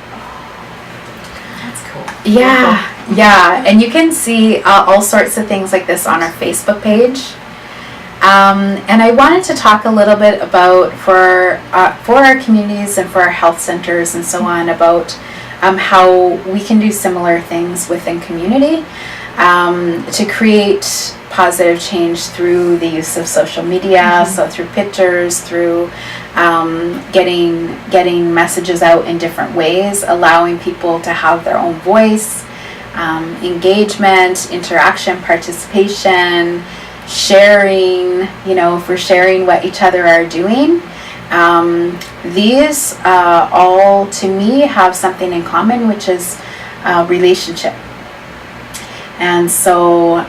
That's cool. Yeah, and you can see all sorts of things like this on our Facebook page. And I wanted to talk a little bit about for our communities and for our health centers and so on about how we can do similar things within community to create positive change through the use of social media, so through pictures, through getting messages out in different ways, allowing people to have their own voice, engagement, interaction, participation, sharing, if we're sharing what each other are doing. These all, to me, have something in common, which is relationship. And so,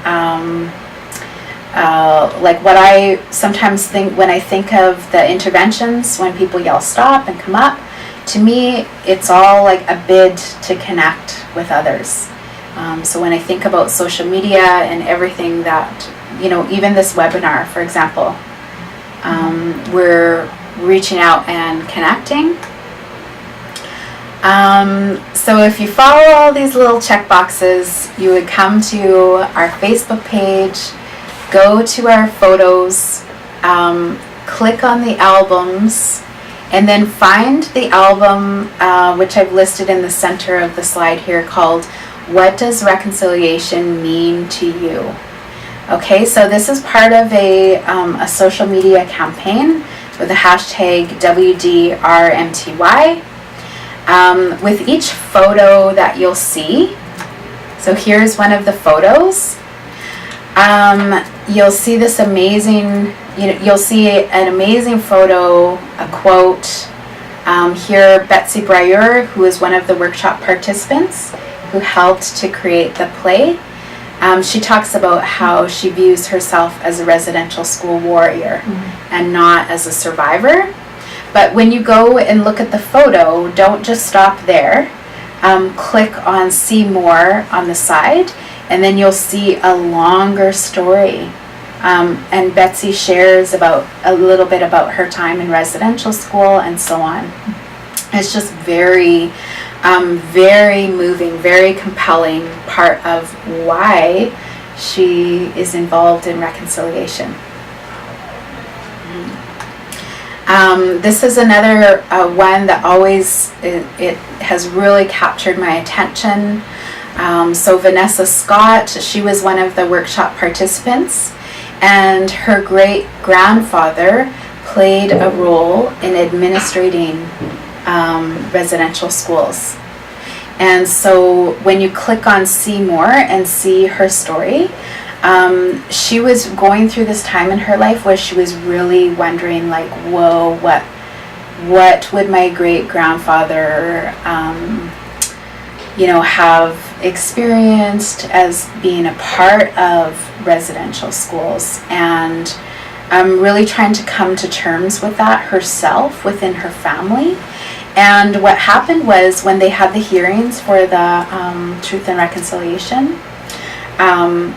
like what I sometimes think when I think of the interventions, when people yell stop and come up, to me, it's all like a bid to connect with others. So when I think about social media and everything that, even this webinar, for example, we're reaching out and connecting. So if you follow all these little check boxes, you would come to our Facebook page, go to our photos, click on the albums, and then find the album, which I've listed in the center of the slide here, called What Does Reconciliation Mean to You? Okay, so this is part of a social media campaign with the hashtag WDRMTY. With each photo that you'll see, so here's one of the photos. You'll see this amazing, you'll see an amazing photo, a quote. Here, Betsy Breyer, who is one of the workshop participants who helped to create the play. She talks about how she views herself as a residential school warrior and not as a survivor. But when you go and look at the photo, don't just stop there. Click on See More on the side, and then you'll see a longer story. And Betsy shares a little bit about her time in residential school and so on. It's just very, very moving, very compelling part of why she is involved in reconciliation. This is another one that always, it has really captured my attention. So Vanessa Scott, she was one of the workshop participants, and her great-grandfather played a role in administrating residential schools. And so when you click on See More and see her story, She was going through this time in her life where she was really wondering, like, whoa, what would my great grandfather, have experienced as being a part of residential schools, and really trying to come to terms with that herself within her family. And what happened was, when they had the hearings for the Truth and Reconciliation,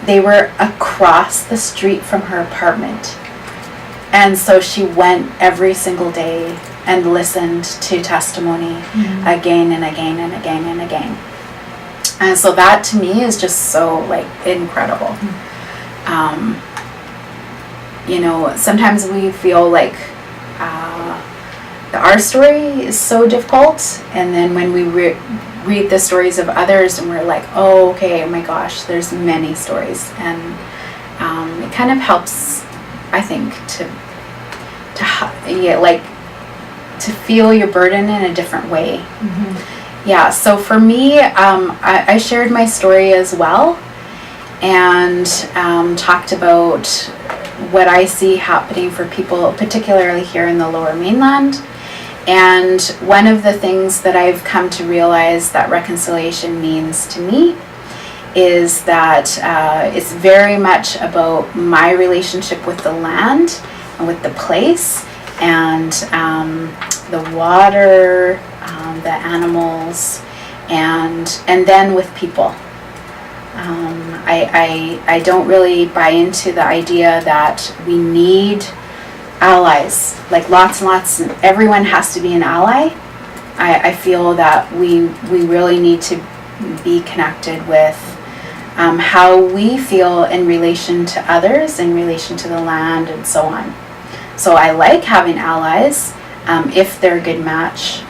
they were across the street from her apartment. And so she went every single day and listened to testimony again and again and again and again. And so that to me is just so like incredible. Sometimes we feel like our story is so difficult, and then when we read the stories of others, and we're like, oh, okay, oh my gosh, there's many stories, and it kind of helps, I think, to feel your burden in a different way. Yeah, so for me, I shared my story as well, and talked about what I see happening for people, particularly here in the Lower Mainland. And one of the things that I've come to realize that reconciliation means to me is that it's very much about my relationship with the land and with the place, and the water, the animals, and then with people. I don't really buy into the idea that we need allies, like lots and lots, and everyone has to be an ally. I feel that we really need to be connected with how we feel in relation to others, in relation to the land, and so on. So I like having allies if they're a good match,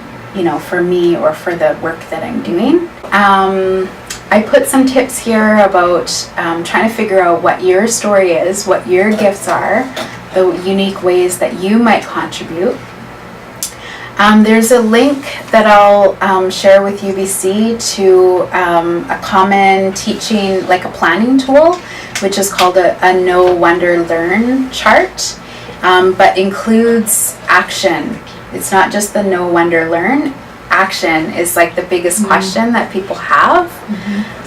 for me or for the work that I'm doing. I put some tips here about trying to figure out what your story is, what your gifts are, the unique ways that you might contribute. There's a link that I'll share with UBC to a common teaching, like a planning tool, which is called a Know, Wonder, Learn chart, but includes action. It's not just the Know, Wonder, Learn. Action is like the biggest question that people have.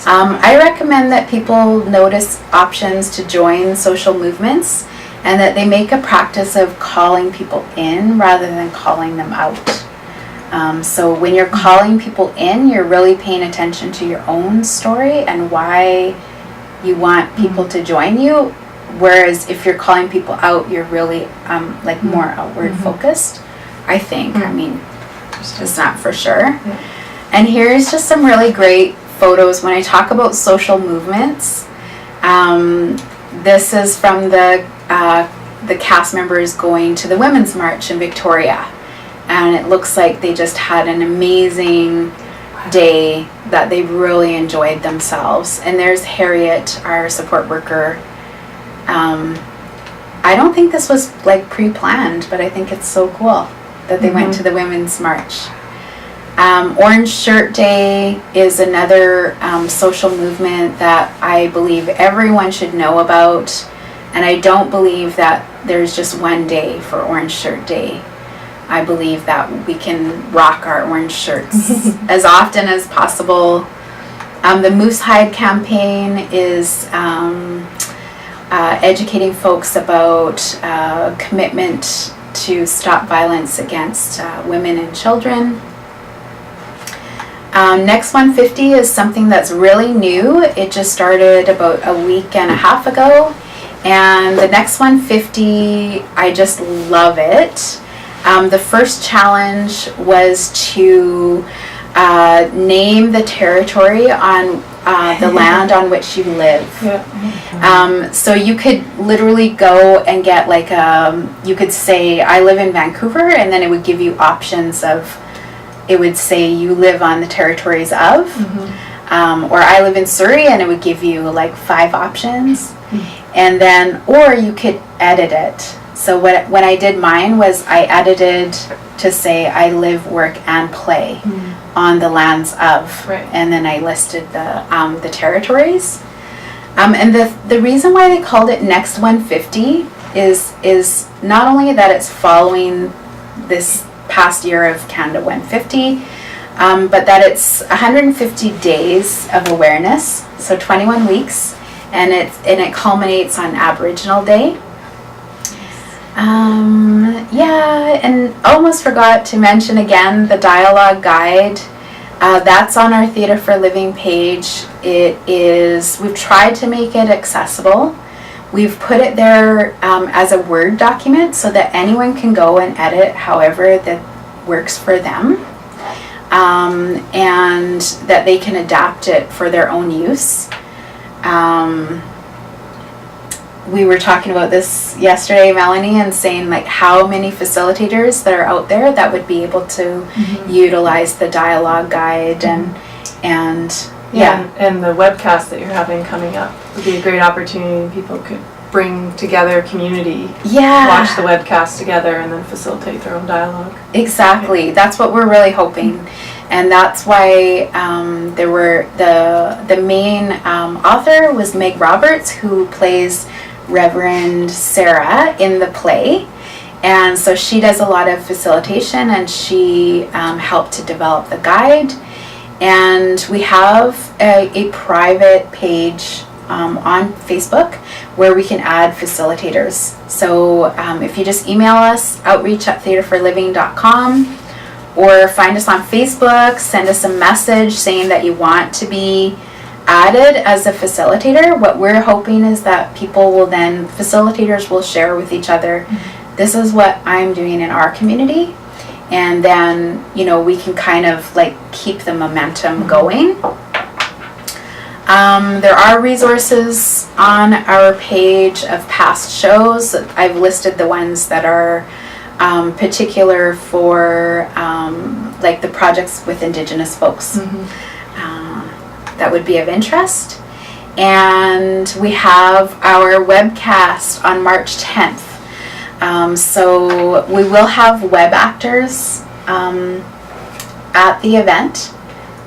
I recommend that people notice options to join social movements, and that they make a practice of calling people in rather than calling them out. So when you're calling people in, you're really paying attention to your own story and why you want people to join you. Whereas if you're calling people out, you're really more outward focused, I think. I mean, it's not for sure. And here's just some really great photos. When I talk about social movements, this is from the cast members going to the Women's March in Victoria, and it looks like they just had an amazing day, that they really enjoyed themselves. And there's Harriet, our support worker. I don't think this was like pre-planned, but I think it's so cool that they went to the Women's March. Orange Shirt Day is another social movement that I believe everyone should know about. And I don't believe that there's just one day for Orange Shirt Day. I believe that we can rock our orange shirts as often as possible. The Moose Hide campaign is educating folks about commitment to stop violence against women and children. Next 150 is something that's really new. It just started about a week and a half ago. And the Next 150, I just love it. The first challenge was to name the territory on the land on which you live. So you could literally go and get like you could say, I live in Vancouver, and then it would give you options of, it would say you live on the territories of, or I live in Surrey, and it would give you like 5 options. And then, or you could edit it. So when I did mine was I edited to say I live, work, and play on the lands of, and then I listed the territories. And the reason why they called it Next 150 is not only that it's following this past year of Canada 150, but that it's 150 days of awareness, so 21 weeks, and it culminates on Aboriginal Day. Yeah, and almost forgot to mention again the dialogue guide. That's on our Theatre for Living page. We've tried to make it accessible. We've put it there as a Word document so that anyone can go and edit however that works for them, and that they can adapt it for their own use. We were talking about this yesterday, Melanie, and saying like how many facilitators that are out there that would be able to utilize the dialogue guide and yeah. And the webcast that you're having coming up would be a great opportunity. People could bring together community, watch the webcast together, and then facilitate their own dialogue. Exactly. That's what we're really hoping. And that's why there were the main author was Meg Roberts, who plays Reverend Sarah in the play, and so she does a lot of facilitation, and she helped to develop the guide. And we have a private page on Facebook where we can add facilitators. So if you just email us, outreach@theatreforliving.com, or find us on Facebook, send us a message saying that you want to be added as a facilitator. What we're hoping is that facilitators will share with each other, this is what I'm doing in our community, and then we can kind of like keep the momentum going. There are resources on our page of past shows. I've listed the ones that are particular for like the projects with Indigenous folks. That would be of interest. And we have our webcast on March 10th. So we will have web actors at the event.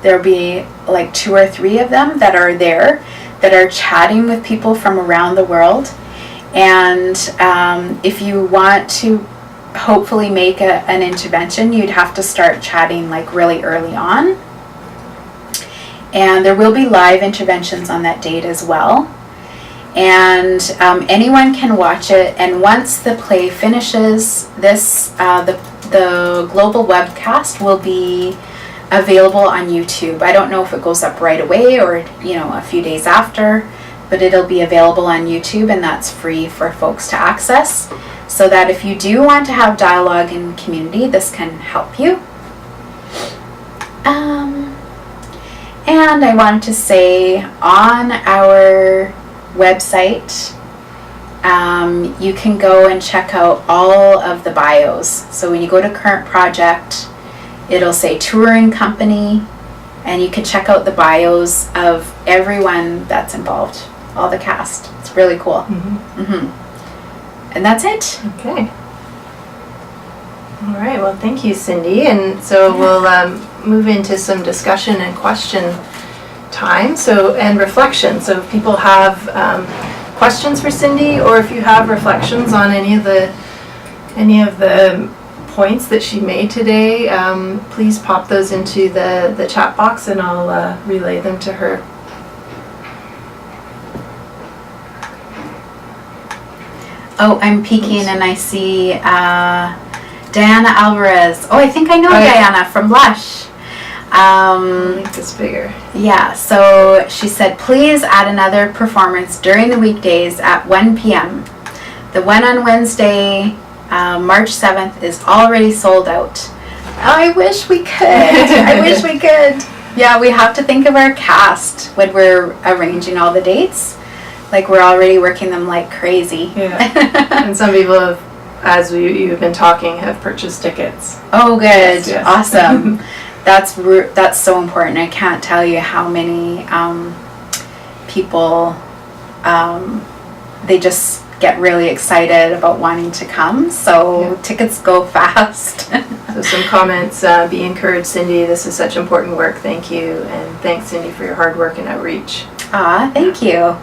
There'll be like 2 or 3 of them that are there, that are chatting with people from around the world. And if you want to hopefully make an intervention, you'd have to start chatting like really early on. And there will be live interventions on that date as well. And anyone can watch it. And once the play finishes, the global webcast will be available on YouTube. I don't know if it goes up right away or a few days after, but it'll be available on YouTube, and that's free for folks to access. So that if you do want to have dialogue in community, this can help you. And I wanted to say on our website, you can go and check out all of the bios. So when you go to current project, it'll say touring company, and you can check out the bios of everyone that's involved, all the cast. It's really cool. And that's it. Okay. All right. Well, thank you, Cindy. And so we'll move into some discussion and question time. And reflection. So if people have questions for Cindy, or if you have reflections on any of the points that she made today, please pop those into the chat box, and I'll relay them to her. Oh, I'm peeking and I see Diana Alvarez. Oh, I think I know Diana from Lush. Make this bigger. Yeah, so she said, please add another performance during the weekdays at 1 p.m. The one on Wednesday, March 7th, is already sold out. I wish we could. I wish we could. Yeah, we have to think of our cast when we're arranging all the dates. Like, we're already working them like crazy. Yeah. And some people have, as you've been talking, have purchased tickets. Oh, good. Yes. Awesome. That's so important. I can't tell you how many people, they just get really excited about wanting to come. So tickets go fast. So some comments, be encouraged, Cindy. This is such important work. Thank you. And thanks, Cindy, for your hard work and outreach. Thank you.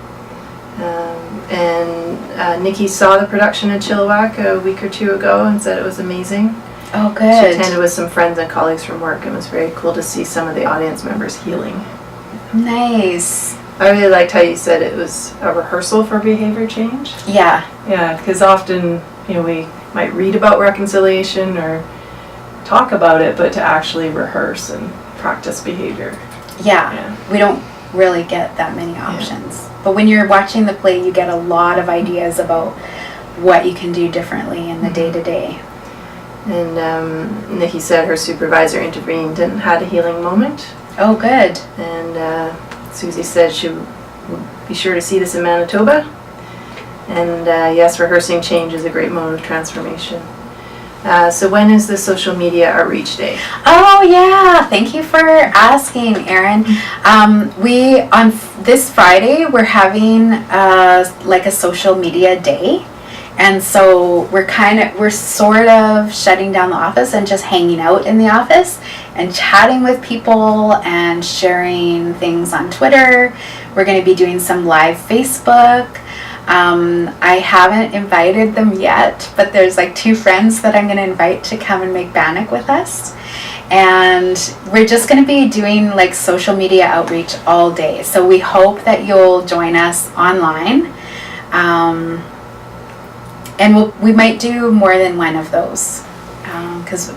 And Nikki saw the production in Chilliwack a week or two ago and said it was amazing. Oh, She good. attended with some friends and colleagues from work, and it was very cool to see some of the audience members healing. Nice. I really liked how you said it was a rehearsal for behavior change. Yeah. Yeah, because often, we might read about reconciliation or talk about it, but to actually rehearse and practice behavior. Yeah. We don't really get that many options. But when you're watching the play, you get a lot of ideas about what you can do differently in the day-to-day. And Nikki said her supervisor intervened and had a healing moment. Oh, good. And Susie said she would be sure to see this in Manitoba. And yes, rehearsing change is a great mode of transformation. So when is the social media outreach day? Oh, yeah. Thank you for asking, Erin. We, on this Friday, we're having like a social media day. And so we're sort of shutting down the office and just hanging out in the office and chatting with people and sharing things on Twitter. We're going to be doing some live Facebook. I haven't invited them yet, but there's like 2 friends that I'm going to invite to come and make bannock with us. And we're just going to be doing like social media outreach all day. So we hope that you'll join us online. And we might do more than one of those, because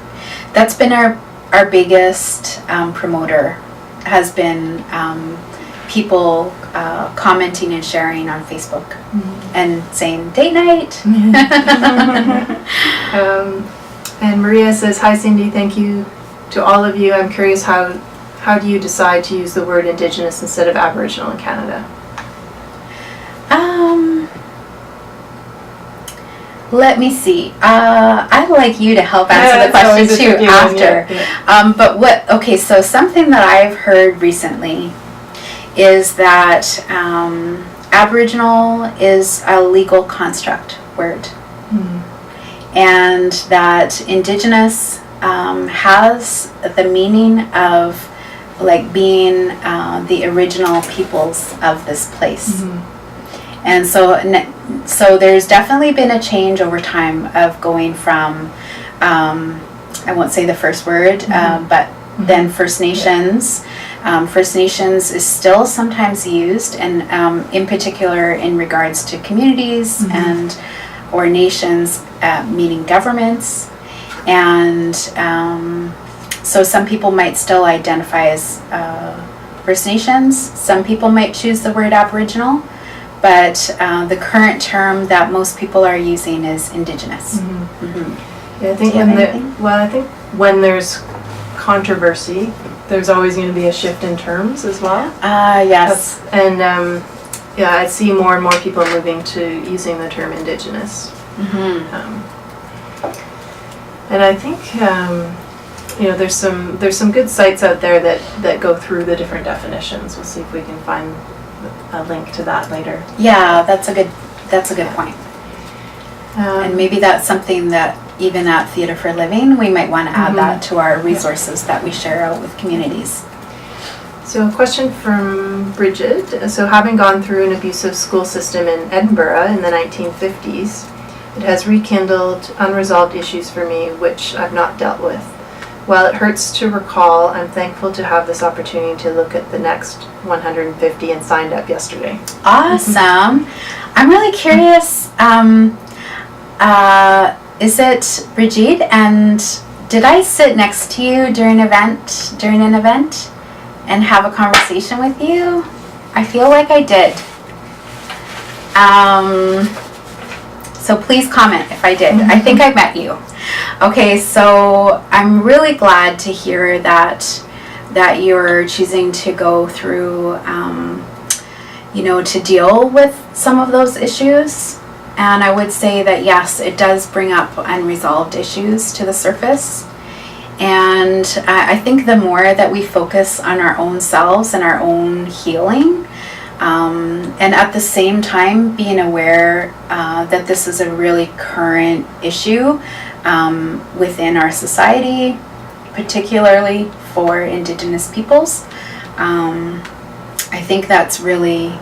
that's been our biggest promoter, has been people commenting and sharing on Facebook and saying date night. And Maria says, hi Cindy, thank you to all of you. I'm curious, how do you decide to use the word Indigenous instead of Aboriginal in Canada? Let me see. I'd like you to help answer the question too after. But so something that I've heard recently is that Aboriginal is a legal construct word. And that Indigenous has the meaning of like being the original peoples of this place. And so there's definitely been a change over time of going from, I won't say the first word, but then First Nations. First Nations is still sometimes used, and in particular in regards to communities and or nations, meaning governments. And so some people might still identify as First Nations. Some people might choose the word Aboriginal. But the current term that most people are using is Indigenous. Yeah, I think I think when there's controversy, there's always going to be a shift in terms as well. Yes. I see more and more people moving to using the term Indigenous. And I think there's some good sites out there that go through the different definitions. We'll see if we can find a link to that later. Yeah, that's a good point. And maybe that's something that even at Theatre for Living, we might want to add that to our resources that we share out with communities. So a question from Bridget. So having gone through an abusive school system in Edinburgh in the 1950s, it has rekindled unresolved issues for me which I've not dealt with. While it hurts to recall, I'm thankful to have this opportunity to look at the next 150 and signed up yesterday. Awesome. I'm really curious, is it Brigitte, and did I sit next to you during an event and have a conversation with you? I feel like I did. So please comment if I did. I think I met you. Okay, so I'm really glad to hear that you're choosing to go through, to deal with some of those issues. And I would say that yes, it does bring up unresolved issues to the surface. And I think the more that we focus on our own selves and our own healing, and at the same time being aware that this is a really current issue within our society, particularly for Indigenous peoples, I think that's really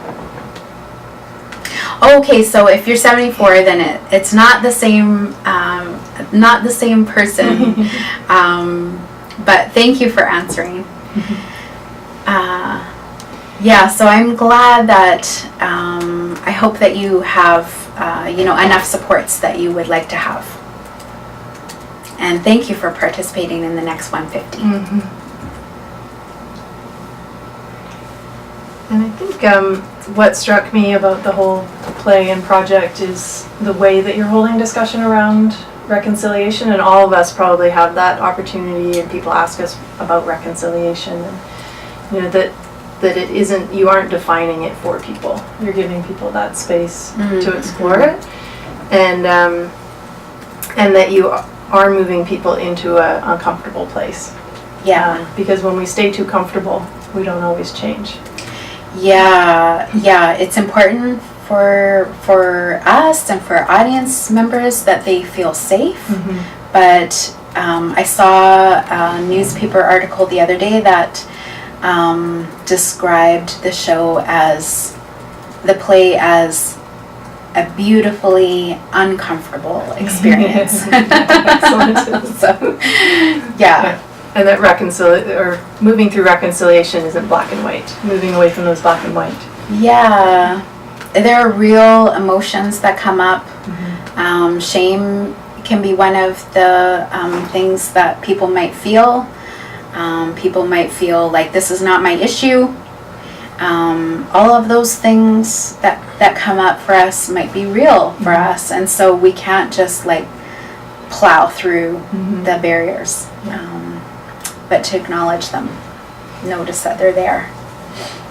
Okay, so if you're 74, then it's not the same person. But thank you for answering. Yeah, so I'm glad that I hope that you have enough supports that you would like to have. And thank you for participating in the next 150. And I think what struck me about the whole play and project is the way that you're holding discussion around reconciliation, and all of us probably have that opportunity, and people ask us about reconciliation, and that it isn't, you aren't defining it for people, you're giving people that space to explore it, and that you are moving people into a uncomfortable place. Because when we stay too comfortable, we don't always change. It's important for us and for audience members that they feel safe. But I saw a newspaper article the other day that described the show as the play as a beautifully uncomfortable experience. So, And that moving through reconciliation isn't black and white. Moving away from those black and white. There are real emotions that come up. Shame can be one of the things that people might feel. People might feel like this is not my issue. All of those things that come up for us might be real for us, and so we can't just like plow through the barriers, but to acknowledge them, notice that they're there.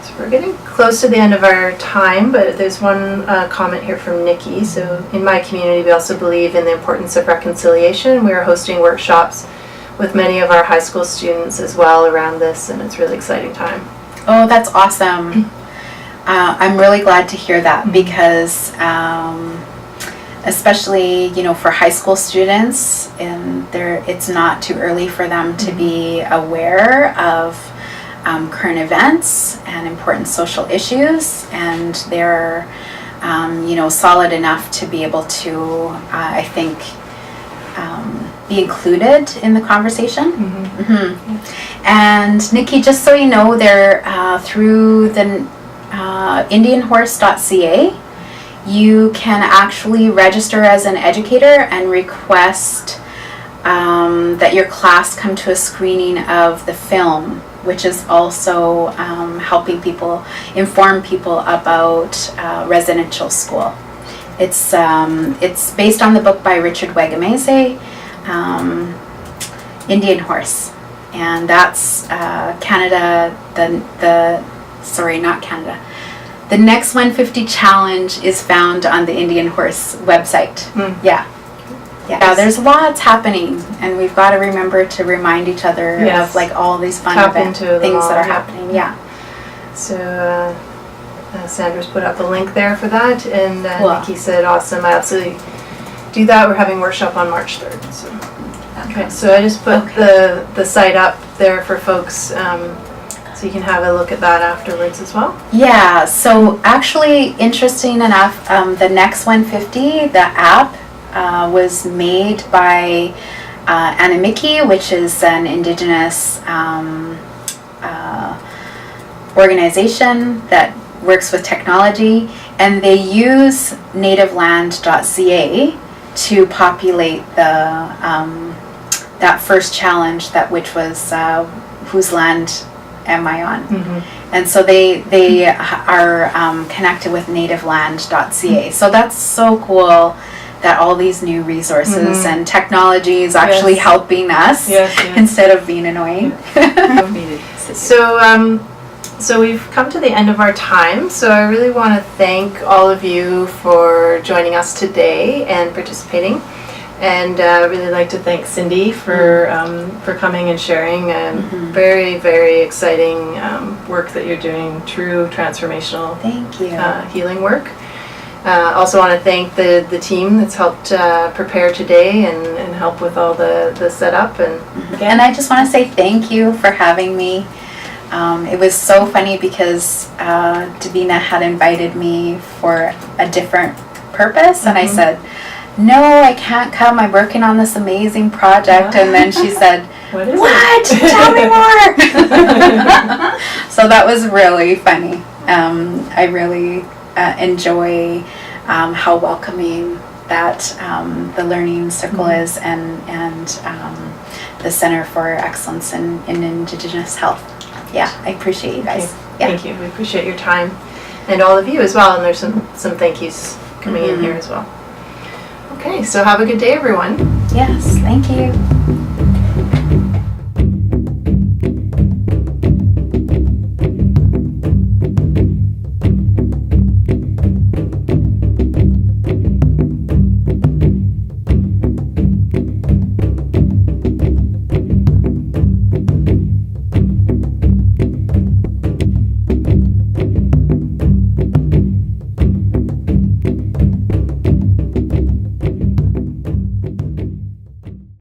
So we're getting close to the end of our time, but there's one comment here from Nikki. So in my community, we also believe in the importance of reconciliation. We are hosting workshops with many of our high school students as well around this, and it's a really exciting time. Oh, that's awesome. I'm really glad to hear that, because especially for high school students, and it's not too early for them to be aware of current events and important social issues, and they're solid enough to be able to I think be included in the conversation. And Nikki, just so you know, they're through the indianhorse.ca, you can actually register as an educator and request that your class come to a screening of the film, which is also helping people, inform people about residential school. It's based on the book by Richard xʷʔam, Indian Horse, and that's Canada. Not Canada. The next 150 challenge is found on the Indian Horse website. There's lots happening, and we've got to remember to remind each other of like all these fun things that are happening. So Sandra's put up a link there for that, and Cool. Nikki said, awesome, I absolutely do that. We're having a workshop on March 3rd. So. Okay, so I just put the site up there for folks, so you can have a look at that afterwards as well. Yeah, so actually, interesting enough, the Next 150, the app, was made by Anamiki, which is an Indigenous organization that works with technology, and they use nativeland.ca to populate that first challenge, which was whose land am I on? And so they are connected with nativeland.ca. So that's so cool that all these new resources and technology is actually helping us instead of being annoying. So we've come to the end of our time, so I really want to thank all of you for joining us today and participating, and really like to thank Cindy for coming and sharing very, very exciting work that you're doing, true transformational Thank you. Healing work. Also want to thank the team that's helped prepare today and help with all the setup. And I just want to say thank you for having me. It was so funny because Davina had invited me for a different purpose, and I said, no, I can't come. I'm working on this amazing project. And then she said, What is what? Tell me more. So that was really funny. I really enjoy how welcoming that the Learning Circle is, and the Center for Excellence in Indigenous Health. Yeah, I appreciate you guys. Yeah. Thank you. We appreciate your time, and all of you as well. And there's some thank yous coming in here as well. Okay, so have a good day, everyone. Yes, thank you.